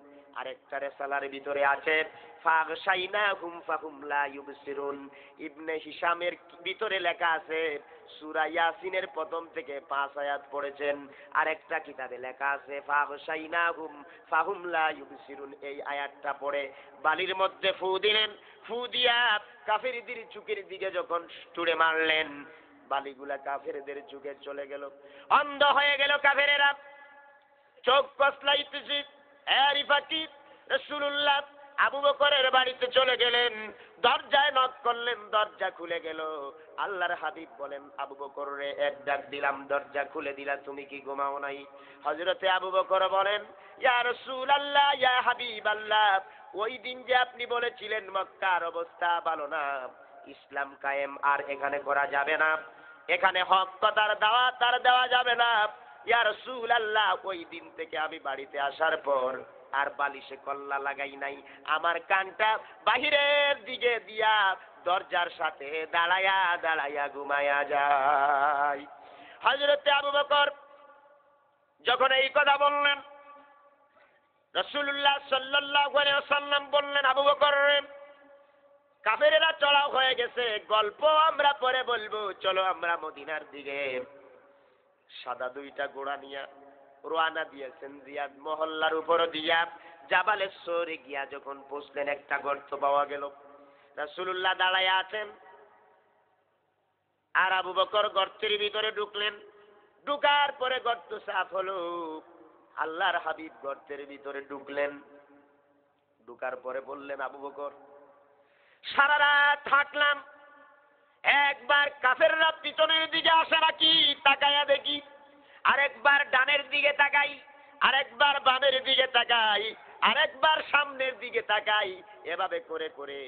আরেকটা রিসালার ভিতরে আছে ফাগশাইনাহুম ফাহুম লা ইউবসিরুন। ইবনে হিশামের ভিতরে লেখা আছে সূরা ইয়াসিনের প্রথম থেকে 5 আয়াত পড়েছেন। আরেকটা কিতাবে লেখা আছে ফাগশাইনাহুম ফাহুম লা ইউবসিরুন। এই আয়াতটা পড়ে বালির মধ্যে ফু দিলেন। ফু দিয়া কাফেরদের চোখের দিকে যখন ছুঁড়ে মারলেন, বালিগুলা কাফেরদের চোখে চলে গেল। অন্ধ হয়ে গেল কাফেরেরা। চোখ কসলাইতেছে। এরই ফাঁকি রাসূলুল্লাহ আবু বকরের বাড়িতে চলে গেলেন। দরজায় নক করলেন, দরজা খুলে গেল। আল্লাহর হাবিব বলেন, আবু বকর রে, এক ডাক দিলাম, দরজা খুলে দিলা, তুমি কি ঘুমাও নাই? হযরতে আবু বকর বলেন, ইয়া রাসূলুল্লাহ, ইয়া হাবিবাল্লাহ, ওই দিন যে আপনি বলেছিলেন মক্কার অবস্থা ভালো না, ইসলাম কায়েম আর এখানে করা যাবে না, এখানে হক কথার দাওয়াত আর দেওয়া যাবে না। ইয়া রাসূলুল্লাহ, ওই দিন থেকে আমি বাড়িতে আসার পর আর বালিশে কল্লা লাগাই নাই। আমার কানটা বাহিরের দিকে দিয়া দরজার সাথে দাঁড়ায়া দাঁড়ায়া ঘুমায়া যায়। হযরতে আবু বকর যখন এই কথা বললেন, রাসূলুল্লাহ সাল্লাল্লাহু আলাইহি ওয়াসাল্লাম বললেন, আবু বকর রে, কাফেরেরা চড়াও হয়ে গেছে, গল্প আমরা পরে বলবো, চলো আমরা মদিনার দিকে। সাদা 2টা ঘোড়া নিয়া রওনা দিয়েছেন জিয়াদ মহল্লার উপর দিয়া। জাবালে সরে গিয়া যখন পৌঁছলেন, একটা গর্ত পাওয়া গেল। রাসূলুল্লাহ দাঁড়ায় আছেন, আর আবু বকর গর্তের ভিতরে ঢুকলেন। ঢুকার পরে গর্ত সাফ হলো। আল্লাহর হাবিব গর্তের ভিতরে ঢুকলেন। ঢুকার পরে বললেন, আবু বকর, সারা রাত হাঁটলাম, একবার কাফেররা পিছনের দিকে আসে নাকি তাকায়া দেখি, আরেকবার ডানের দিকে তাকাই, আরেকবার বামের দিকে তাকাই, আরেকবার সামনের দিকে তাকাই। এভাবে করে করে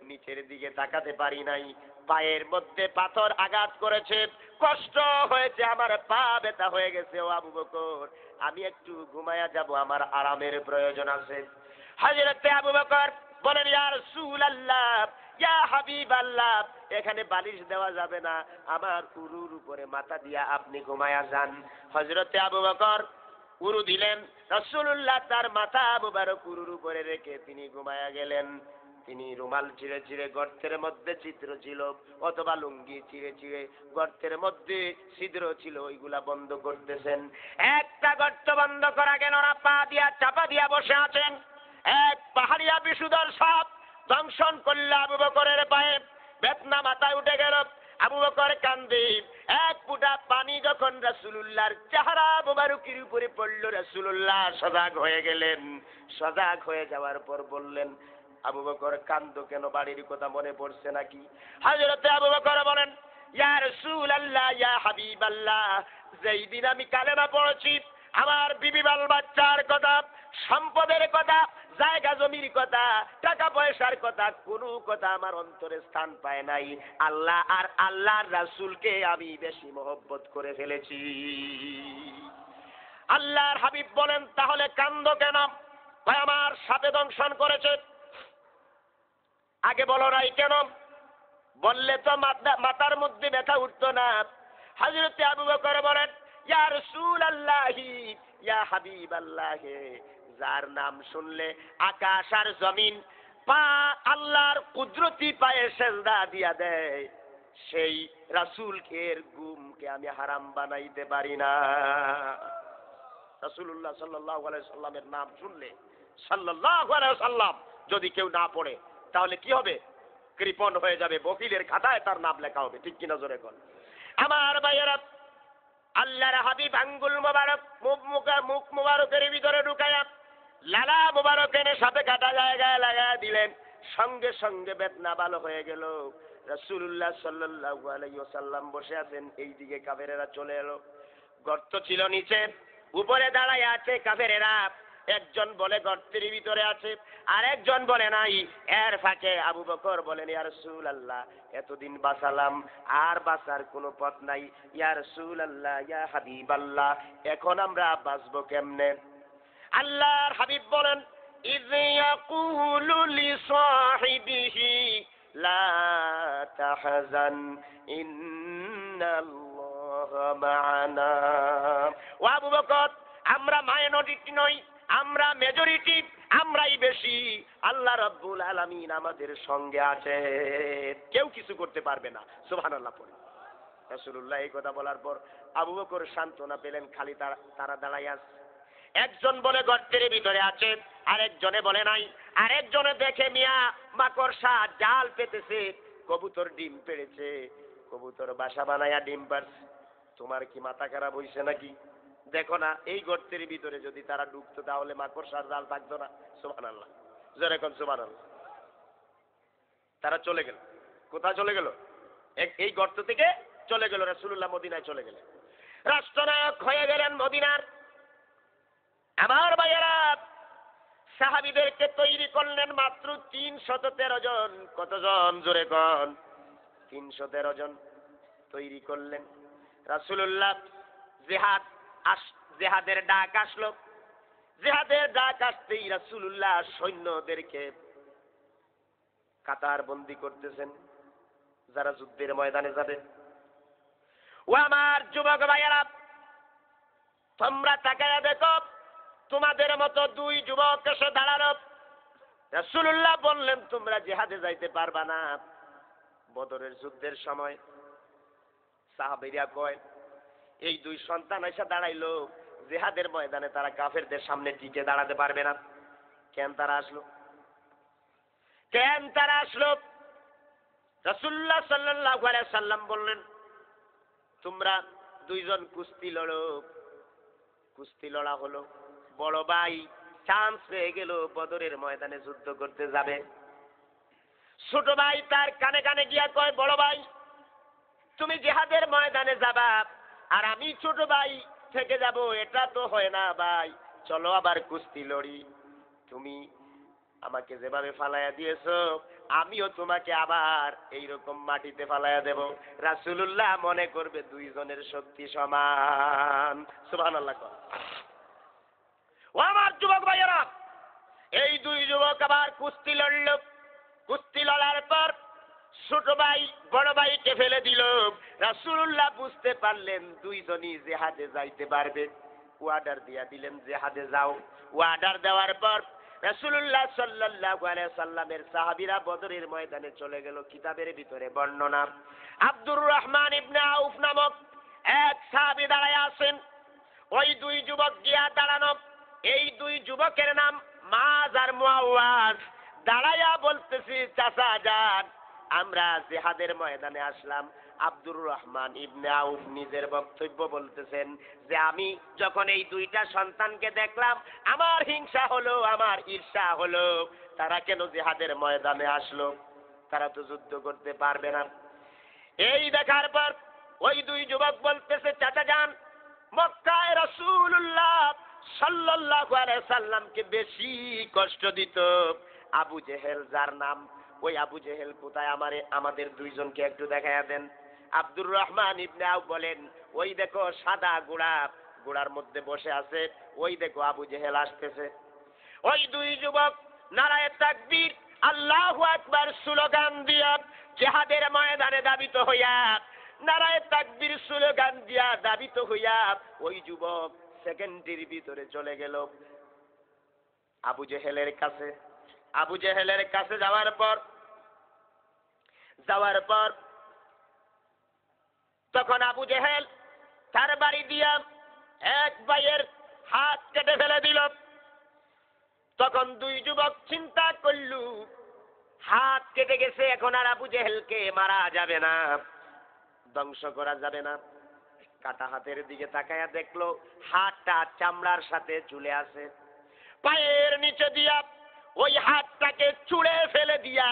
নিচের দিকে তাকাতে পারি নাই। পায়ের মধ্যে পাথর আঘাত করেছে, কষ্ট হয়েছে, আমার পা ব্যথা হয়ে গেছে। ও আবু বকর, আমি একটু ঘুমায়া যাব, আমার আরামের প্রয়োজন আছে। হযরতে আবু বকর বলেন, ইয়া রাসূলুল্লাহ, ইয়া হাবিবাল্লাহ, এখানে বালিশ দেওয়া যাবে না, আমার উরুর উপরে মাথা দিয়া আপনি ঘুমায়া যান। হযরতে আবু বকর উরু দিলেন। রাসূলুল্লাহ তার মাথা মুবারক উরুর উপরে রেখে তিনি ঘুমায়া গেলেন। তিনি রুমাল চিরে চিরে গর্তের মধ্যে ছিদ্র ছিল, অথবা লুঙ্গি চিরে চিরে গর্তের মধ্যে ছিদ্র ছিল, ওইগুলা বন্ধ করতেছেন। একটা গর্ত বন্ধ করা গেল না, পা দিয়া চাপা দিয়া বসে আছেন। এক পাহাড়িয়া বিষুদর সাপ দংশন করল আবু বকরের পায়ে, বেদনা মাথায় উঠে গেল। আবু বকর কান্দে। এক ফুটা পানি যখন রাসূলুল্লাহর চেহারা মোবারকের উপরে পড়ল, রাসূলুল্লাহ সজাগ হয়ে গেলেন। সজাগ হয়ে যাওয়ার পর বললেন, আবু বকর কান্দো কেন, বাড়ির কথা মনে পড়ছে নাকি? হযরতে আবু বকর বলেন, ইয়া রাসূলুল্লাহ, ইয়া হাবিবাল্লাহ, যেই দিন আমি কালেমা পড়েছি, আমার বিবি বাল বাচ্চার কথা, সম্পদের কথা, জায়গা জমির কথা, টাকা পয়সার কথা, কোনো কথা আমার অন্তরে স্থান পায় নাই। আল্লাহ আর আল্লাহর রাসূলকে আমি বেশি মহব্বত করে ফেলেছি। আল্লাহর হাবিব বলেন, তাহলে কান্দো কেন? ভাই, আমার সাথে দংশন করেছে, আগে বলো নাই কেন? বললে তো মাথার মধ্যে ব্যথা উঠতো না। হযরত আবু বকর বলেন, ইয়া রাসূলুল্লাহি, ইয়া হাবিবাল্লাহ, যার নাম শুনলে আকাশ আর জমিন পা আল্লাহর কুদরতি পায়ে সেজদা দিয়া দেয়, সেই রাসূলকে ঘুমকে আমি হারাম বানাইতে পারি না। রাসূলুল্লাহ সাল্লাল্লাহু আলাইহি সাল্লামের নাম শুনলে, সাল্লাল্লাহু আলাইহি সাল্লাম যদি কেউ না পড়ে, তাহলে কি হবে? কৃপণ হয়ে যাবে, বকিলের খাতায় তার নাম লেখা হবে। ঠিক কিনা জোরে কোন? আমার ভাইয়েরা, আল্লাহর হাবিব আঙ্গুল মোবারক মুখ মোবারকের ভিতরে ঢুকায়া লালা মোবারক এনে সাথে কাটা জায়গায় লাগায় দিলেন। সঙ্গে সঙ্গে বেদনা ভালো হয়ে গেল। রাসূলুল্লাহ সাল্লাল্লাহু আলাইহি ওয়াসাল্লাম বসে আছেন, এইদিকে কাফেরেরা চলে এলো। গর্ত ছিল নিচে, উপরে দাঁড়ায় আছে কাফেরেরা। একজন বলে গর্তের ভিতরে আছে, আর একজন বলে নাই। এর ফাঁকে আবু বকর বলেন, ইয়া রাসূলুল্লাহ, এতদিন বাঁচালাম, আর বাঁচার কোনো পথ নাই। ইয়া রাসূলুল্লাহ, ইয়া হাবিবাল্লাহ, এখন আমরা বাঁচবো কেমনে? আল্লাহর হাবিব বলেন, ইয ইয়াকুলু লিসাহিবিহি লা তাহজান ইন্নাল্লাহা মা'ানা। ও আবু বকর, আমরা মাইনরিটি নই, আমরা মেজরিটি, আমরাই বেশি। আল্লাহ রাব্বুল আলামিন আমাদের সঙ্গে আছে, কেউ কিছু করতে পারবে না। সুবহানাল্লাহ পড়ে। রাসূলুল্লাহ এই কথা বলার পর আবু বকর সান্ত্বনা পেলেন, খালি তারা দাঁড়ায় আছে। একজন বলে গর্তের ভিতরে আছে, আরেকজনে বলে নাই। আরেকজনে দেখে মিয়া মাকড়সা জাল পেতেছে, কবুতর ডিম পেড়েছে, কবুতর বাসা বানায়া ডিম পারছে। তোমার কি মাথা খারাপ হইছে নাকি? দেখো না, এই গর্তের ভিতরে যদি তারা ঢুকতো, তাহলে মাকড়সার জাল থাকতো না। সুবহানাল্লাহ, জোরে কোন সুবহানাল্লাহ। তারা চলে গেল। কোথায় চলে গেল? এই গর্ত থেকে চলে গেল। রাসূলুল্লাহ মদিনায় চলে গেলেন, রাষ্ট্রনায়ক হয়ে গেলেন মদিনার। আমার ভাইয়েরা, সাহাবীদেরকে তৈরি করলেন মাত্র 313 জন। কতজন? জোরে কোন? 313 জন তৈরি করলেন। রাসূলুল্লাহ জেহাদের ডাক আসলো। জেহাদের ডাক আসতেই রাসূলুল্লাহ সৈন্যদেরকে কাতার বন্দি করতেছেন, যারা যুদ্ধের ময়দানে যাবে। ও আমার যুবক ভাইয়েরা, তোমরা তাকায়া দেখো, তোমাদের মতো 2 যুবক এসে দাঁড়ালো। রাসূলুল্লাহ বললেন, তোমরা জিহাদে যাইতে পারবা না। বদরের যুদ্ধের সময় সাহাবীরা কয়, এই 2 সন্তান এসে দাঁড়াইলো, জিহাদের ময়দানে তারা কাফেরদের সামনে টিকে দাঁড়াতে পারবে না। কেন তারা আসলো? রাসূলুল্লাহ সাল্লাল্লাহু আলাইহি সাল্লাম বললেন, তোমরা 2 জন কুস্তি লড়ো। কুস্তি লড়া হলো। বড় ভাই চান্স পেয়ে গেল, বদরের ময়দানে যুদ্ধ করতে যাবে। ছোট ভাই তার কানে কানে গিয়া কয়, বড় ভাই তুমি জিহাদের ময়দানে যাবা, আর আমি ছোট ভাই থেকে যাব, এটা তো হয় না ভাই, চলো আবার কুস্তি লড়ি। তুমি আমাকে যেভাবে ফালাইয়া দিয়েছো, আমিও তোমাকে আবার এইরকম মাটিতে ফালাইয়া দেব। রাসূলুল্লাহ মনে করবে 2 জনের শক্তি সমান। সুবহানাল্লাহ। ও আমার যুবক ভাইয়েরা, এই 2 যুবক আবার কুস্তি লড়ল। কুস্তি লড়ার পর ছোট ভাই বড় ভাইকে ফেলে দিল। রাসূলুল্লাহ বুঝতে পারলেন 2 জনই জিহাদে যাইতে পারবে। অর্ডার দিয়া দিলেন, জিহাদে যাও। অর্ডার দেওয়ার পর রাসূলুল্লাহ সাল্লাল্লাহু আলাইহি সাল্লামের সাহাবীরা বদরের ময়দানে চলে গেল। কিতাবের ভিতরে বর্ণনা, আব্দুর রহমান ইবনে আউফ নামক এক সাহাবী দাঁড়ায় আছেন। ওই দুই যুবক গিয়া দাঁড়ানো, এই দুই যুবকের নাম মাজ আর মুআওয়াজ। দাঁড়াইয়া বলতেছি, চাচা যান, আমরা জিহাদের ময়দানে আসলাম। আব্দুর রহমান ইবনে আউফ নিজের বক্তব্য বলতেছেন যে আমি যখন এই দুইটা সন্তানকে দেখলাম আমার হিংসা হলো, আমার ঈর্ষা হলো। তারা কেন জিহাদের ময়দানে আসলো? তারা তো যুদ্ধ করতে পারবে না। এই দেখার পর ওই দুই যুবক বলতেছে, চাচা যান, মক্কায় রাসূলুল্লাহ সাল্লাল্লাহু আলাইহি সাল্লামকে বেশি কষ্ট দিত আবু জেহেল, যার নাম, ওই আবু জেহেল কোথায়? আমাদের দুইজনকে একটু দেখাইয়া দেন। আব্দুর রহমান ইবনে আউফ বলেন, ওই দেখো সাদা ঘোড়া, ঘোড়ার মধ্যে বসে আছে, ওই দেখো আবু জেহেল আসতেছে। ওই দুই যুবক নারায়ে তাকবীর আল্লাহু আকবার স্লোগান দিয়া জিহাদের ময়দানে দাবিত হইয়া, নারায়ে তাকবীর স্লোগান দিয়া দাবিত হইয়া ওই যুবক সেকেন্ডের ভিতরে চলে গেল আবু জেহেলের কাছে। আবু জেহেলের কাছে যাওয়ার পর তখন আবু জেহেল তার বাড়ি দিয়া এক ভাইয়ের হাত কেটে ফেলে দিল। তখন দুই যুবক চিন্তা করল, হাত কেটে গেছে, এখন আর আবু জেহেলকে মারা যাবে না, ধ্বংস করা যাবে না। কাটা হাতের দিকে তাকায়া দেখলো হাতটা চামড়ার সাথে ঝুলে আছে। পায়ের নিচে দিয়া ওই হাতটাকে ছুঁড়ে ফেলে দিয়া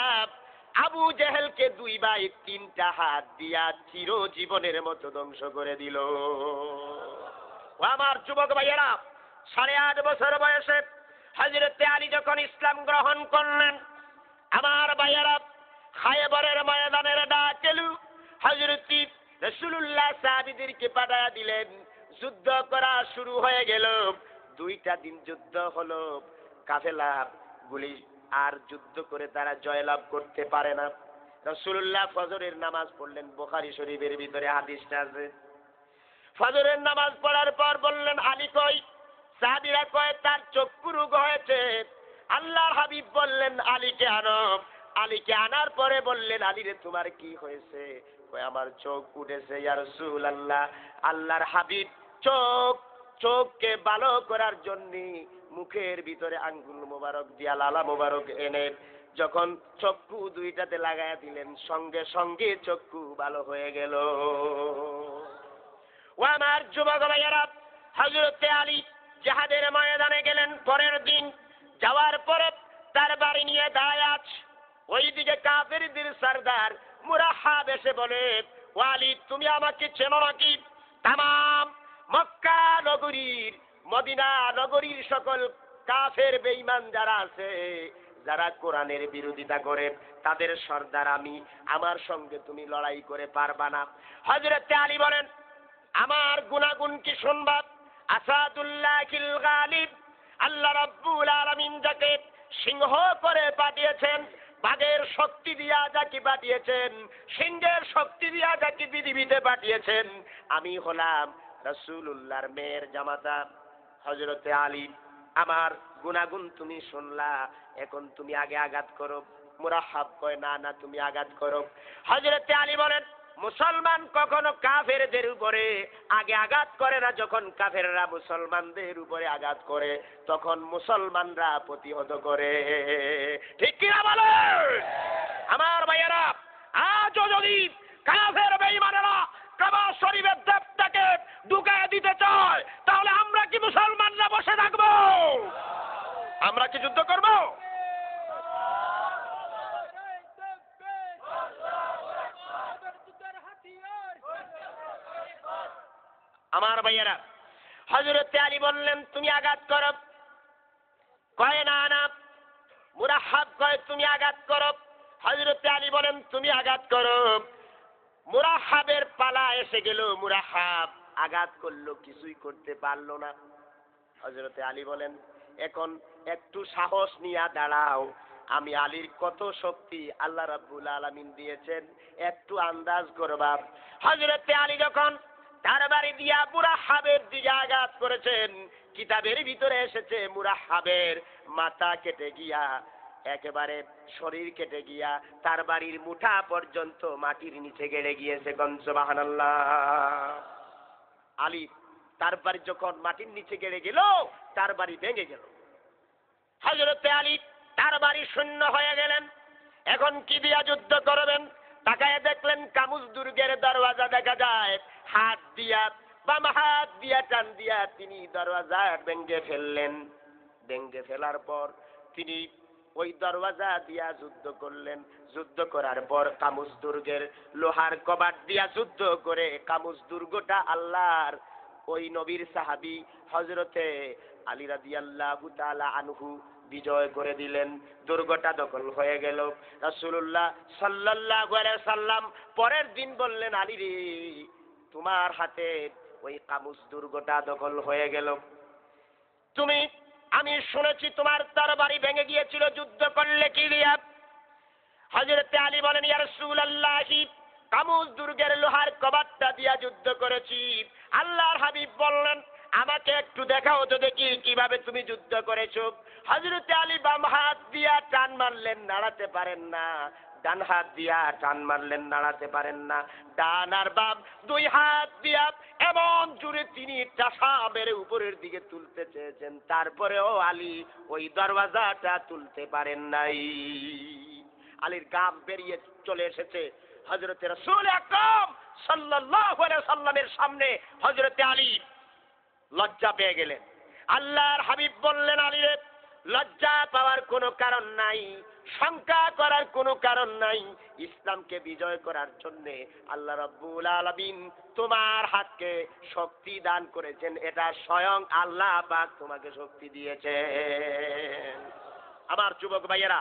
আবু জেহেলকে দুই ভাই তিনটা হাত দিয়া চিরজীবনের মতো ধ্বংস করে দিল। ও আমার যুবক ভাইয়েরা, 8.5 বছর বয়সে হযরত আলী যখন ইসলাম গ্রহণ করলেন, আমার ভাইয়েরা খায়বরের ময়দানের ডাক এলো, হযরত রাসূলুল্লাহ সাহাবীদেরকে পাঠায়া দিলেন, যুদ্ধ করা শুরু হয়ে গেল। 2টা দিন যুদ্ধ হলো, কাফেলা গুলি আর যুদ্ধ করে তারা জয়লাভ করতে পারে না। রাসূলুল্লাহ ফজরের নামাজ পড়লেন, বুখারী শরীফের ভিতরে হাদিসটা আছে। ফজরের নামাজ পড়ার পর বললেন, আলী কই? সাহাবীরা কয়, তার চক্ষু রোগ হয়েছে। আল্লাহর হাবিব বললেন, আলীকে আনো। আলীকে আনার পরে বললেন, আলী রে তোমার কি হয়েছে? কয়, আমার চোখ উঠেছে ইয়া রাসূলুল্লাহ। আল্লাহর হাবিব চোখকে ভালো করার জন্য মুখের ভিতরে আঙ্গুল মোবারক দিয়া লালা মোবারক এনে যখন চক্ষু দুইটাতে লাগায়া দিলেন, সঙ্গে সঙ্গে চক্ষু ভালো হয়ে গেল। ও আমার যুবক ভাইয়েরা, হযরত আলী জিহাদের ময়দানে গেলেন। পরের দিন যাওয়ার পরে তার বাড়ি নিয়ে দাঁড়ায় আছে। ওইদিকে কাফেরদের সরদার মুরাহাব এসে বলে, ও আলী, তুমি আমাকে চেনো নাকি? তামাম মক্কা নগরীর, মদিনা নগরীর সকল কাফের বেঈমান যারা আছে, যারা কোরআনের বিরোধিতা করে, তাদের সর্দার আমি, আমার সঙ্গে তুমি লড়াই করে পারবা না। হযরত আলী বলেন, আমার গুনাগুন কি শুনবা? আসাদুল্লাহিল গালিব, আল্লাহ রাব্বুল আলামিন যাকে সিংহ করে পাঠিয়েছেন, বাঘের শক্তি দিয়া যাকে পাঠিয়েছেন, সিংহের শক্তি দিয়া যাকে পৃথিবীতে পাঠিয়েছেন, আমি হলাম রাসূলুল্লাহর মেয়ের জামাতা হযরতে আলী। আমার গুনাগুন তুমি শুনলা, এখন তুমি আগে আঘাত করো। মুরাহাব কয়, না না, তুমি আঘাত করো। হযরতে আলী বলেন, মুসলমান কখনো কাফেরদের উপরে আগে আঘাত করে না। যখন কাফেররা মুসলমানদের উপরে আঘাত করে, তখন মুসলমানরা প্রতিহত করে। ঠিক কিনা বলে আমার ভাইয়েরা? আজও যদি কাফের বেঈমানেরা কাবা শরীফের দেবতাকে ঢুকায় দিতে চায়, তাহলে আমরা কি মুসলমানরা বসে থাকবো? আমরা কি যুদ্ধ করব? আমার ভাইয়েরা, হযরত আলী বললেন, তুমি আঘাত করো। কয়, না না। মুরাহাব কয়, তুমি আঘাত করো। হযরত আলী বলেন, তুমি আঘাত করো। মুরাহাবের পালা এসে গেল। মুরাহাব আঘাত করলো, কিছুই করতে পারলো না। হযরত আলী বলেন, এখন একটু সাহস নিয়ে দাঁড়াও। আমি আলীর কত শক্তি আল্লাহ রাব্বুল আলামিন দিয়েছেন, একটু আন্দাজ করবা। হযরত আলী যখন তার বাড়ি দিয়া মুরাহাবের দিকে আঘাত করেছেন, কিতাবের ভিতরে এসেছে মুরাহাবের মাথা কেটে গিয়া একেবারে শরীর কেটে গিয়া তার বাড়ির মুঠা পর্যন্ত মাটির নিচে গেড়ে গিয়েছে। সুবহানাল্লাহ। আলী তার বাড়ি যখন মাটির নিচে গেড়ে গেল, তার বাড়ি ভেঙে গেল। হযরতে আলী তার বাড়ি শূন্য হয়ে গেলেন। এখন কি দিয়া যুদ্ধ করবেন? তাকায় দেখলেন কামুজ দুর্গের দরওয়াজা দেখা যায়। হাত দিয়া, বাম হাত দিয়া টান দিয়া তিনি দরওয়াজা ভেঙে ফেললেন। ভেঙে ফেলার পর তিনি ওই দরওয়াজা দিয়া যুদ্ধ করলেন। যুদ্ধ করার পর কামুজ দুর্গের লোহার কবাট দিয়া যুদ্ধ করে কামুজ দুর্গটা আল্লাহর ওই নবীর সাহাবী হযরতে আলী রাদিয়াল্লাহু তাআলা আনহু বিজয় করে দিলেন। দুর্গটা দখল হয়ে গেল। রাসূলুল্লাহ সাল্লাল্লাহু আলাইহি সাল্লাম পরের দিন বললেন, আলী রে, তোমার হাতে ওই কামুজ দুর্গটা দখল হয়ে গেল। আমি শুনেছি তোমার তরবারি ভেঙে গিয়েছিল, যুদ্ধ করলে কি দিয়া? হযরতে আলী বলেন, ইয়া রাসূলুল্লাহ, কামুজ দুর্গের লোহার কবাটটা দিয়া যুদ্ধ করেছি। আল্লাহর হাবিব বললেন, আমাকে একটু দেখাও তো দেখি কিভাবে তুমি যুদ্ধ করেছো। হযরতে আলী বাম হাত দিয়া টান মারলেন, নাড়াতে পারেন না। ডান হাত দিয়া টান মারলেন, নাড়াতে পারেন না। ডান আর বাম দুই হাত দিয়া এমন জোরে তিনি টাসা মেরে উপরের দিকে তুলতে চেয়েছেন, তারপরেও আলী ওই দরওয়াজাটা তুলতে পারেন নাই। আলীর গাম বেরিয়ে চলে এসেছে। হযরতে রাসূল আকরাম সাল্লাল্লাহু আলাইহি সাল্লামের সামনে হযরতে আলী লজ্জা পেয়ে গেলেন। আল্লাহর হাবিব বললেন, আলী রে, লজ্জা পাওয়ার কোনো কারণ নাই, শঙ্কা করার কোনো কারণ নাই। ইসলামকে বিজয় করার জন্য আল্লাহ রাব্বুল আলামিন তোমার হাতকে শক্তি দান করেছেন। এটা স্বয়ং আল্লাহ পাক তোমাকে শক্তি দিয়েছেন। আমার যুবক ভাইয়েরা,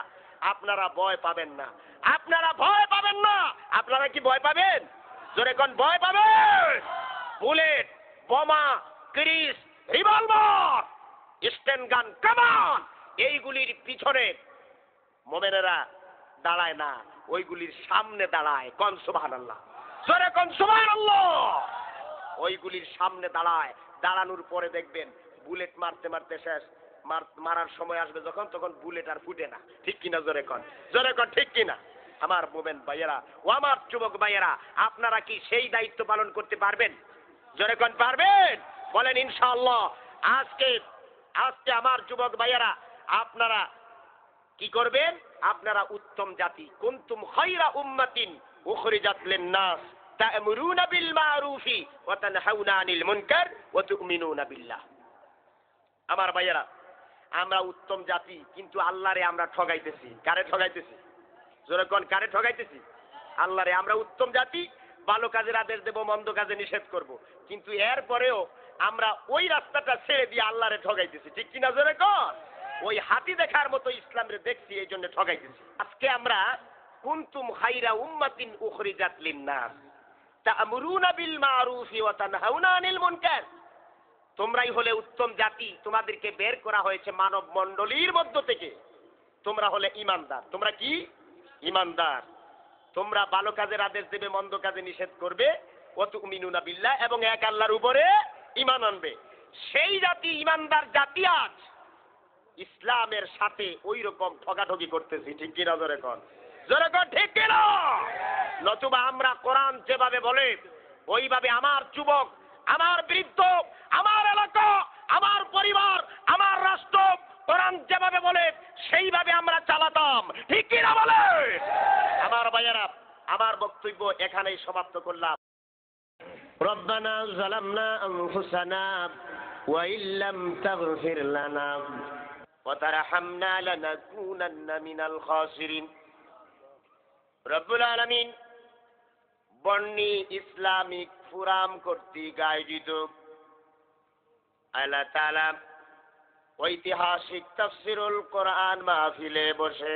আপনারা ভয় পাবেন না, আপনারা ভয় পাবেন না। আপনারা কি ভয় পাবেন? জোরে কোন ভয় পাবেন? বুলেট, বোমা, ক্রিস, রিভলভার, স্টেন গান, কামান, এইগুলির পিছনে মুমিনেরা দাঁড়ায় না, ওইগুলির সামনে দাঁড়ায়। কোন সুবহানাল্লাহ, জোরে কোন সুবহানাল্লাহ। ওইগুলির সামনে দাঁড়ায়। দাঁড়ানোর পরে দেখবেন বুলেট মারতে মারতে শেষ, মারার সময় আসবে যখন, তখন বুলেট আর ফুটে না। ঠিক কিনা? জোরে কোন, জোরে কোন, ঠিক কিনা? আমার মুমিন ভাইয়েরা ও আমার যুবক ভাইয়েরা, আপনারা কি সেই দায়িত্ব পালন করতে পারবেন? জোরে কোন, পারবেন? বলেন ইনশাআল্লাহ। আজকে আমার যুবক ভাইয়েরা, আপনারা কি করবেন? আপনারা উত্তম জাতি। কুনতুম খায়রা উম্মাতিন উখরিজাত লিন-নাস তা'মুরুনা বিল মা'রুফি ওয়া তানহাউনা আনিল মুনকার ওয়া তু'মিনুনা বিল্লাহ। আমার ভাইয়েরা, আমরা উত্তম জাতি, কিন্তু আল্লাহরে আমরা ঠগাইতেছি। কারে ঠগাইতেছি? জোরে কোন, কারে ঠগাইতেছি? আল্লাহরে। আমরা উত্তম জাতি, ভালো কাজের আদেশ দেব, মন্দ কাজে নিষেধ করব, কিন্তু এরপরেও আমরা ওই রাস্তাটা ছেড়ে দিয়ে আল্লাহরে ঠগাইতেছি। ঠিক কিনা? জোরে কোন। ওই হাতি দেখার মতো ইসলামরে দেখছি, এই জন্য ঠগাইতেছি। আজকে আমরা কুনতুম খায়রা উম্মাতিন উখরিজাত লিন-নাস তা'মুরুনা বিল মা'রুফি ওয়া তানহাউনা আনিল মুনকার। তোমরাই হলে উত্তম জাতি, তোমাদেরকে বের করা হয়েছে মানব মণ্ডলীর মধ্য থেকে। তোমরা হলে ঈমানদার। তোমরা কি? ঈমানদার। তোমরা ভালো কাজের আদেশ দেবে, মন্দ কাজে নিষেধ করবে। ওয়া তু'মিনুনা বিল্লাহ, এবং এক আল্লাহর উপরে ঈমান আনবে। সেই জাতি, ঈমানদার জাতি আজ ইসলামের সাথে ওই রকম ঠগাঠগি করতেছি। ঠিক কিনা? জোরে কোন, জোরে কোন, ঠিক কিনা? নতুবা আমরা কোরআন যেভাবে বলে ওইভাবে আমার যুবক, আমার বৃদ্ধ, আমার এলাকা, আমার পরিবার, আমার রাষ্ট্র কোরআন যেভাবে বলে সেইভাবে আমরা চালাতাম। ঠিক কিনা বলে? আমার ভাইয়েরা, আমার বক্তব্য এখানেই সমাপ্ত করলাম। রব্বানা যালামনা আনফুসানা ওয়া ইল্লাম তাগফির লানা ওয়া তারহামনা লানাকুনান্না মিনাল খাসিরিন। রব্বুল আলামিন বন্নি ইসলামিক ফোরাম কর্তৃক আয়োজিত আল্লাহ তাআলা ঐতিহাসিক তাফসীরুল কোরআন মাহফিলে বসে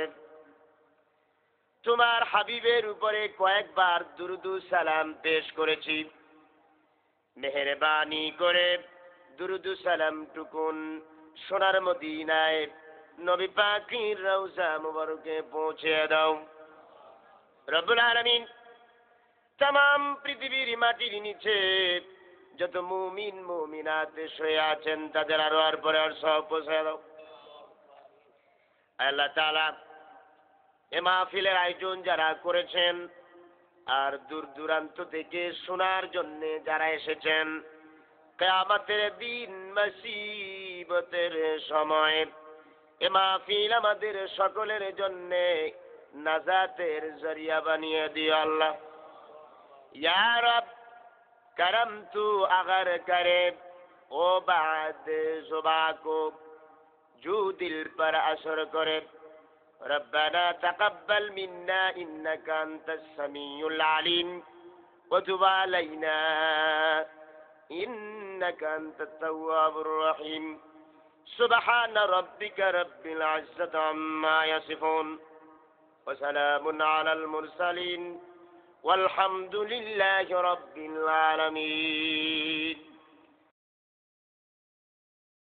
তোমার হাবিবের উপরে কয়েকবার দুরূদ ও সালাম পেশ করেছি। মেহেরবানি করে দুরূদ ও সালাম টুকুন সোনার মদিনায় নবী পাকের রওজা মুবারকে পৌঁছে দাও। রব্বুল আলামিন तमाम পৃথিবীর মাটির নিচে যত মুমিন মুমিনাত শুয়ে আছেন তাদের আরো আর পরে আর সব পৌঁছে দাও। আল্লাহ তাআলা এ মাহফিলের আয়োজন যারা করেছেন আর দূর দূরান্ত থেকে শোনার জন্য যারা এসেছেন, কিয়ামতের দিন মুসিবতের সময় এ মাহফিল আমাদের সকলের জন্য নাজাতের জরিয়া বানিয়ে দিও আল্লাহ। ইয়া রব करम तू अगर करे ओ बाद जुबा को जो दिल पर असर करे। रब्बना तकब्बल मिन्ना इन्नका अंतस समीउल अलीम व तुब अलैना इन्नका अंतत तव्वाबुर रहीम। सुब्हान रब्बिका रब्बिल इज्जति अम्मा यसिफून व सलामुन अलल मुरसलीन والحمد لله رب العالمين।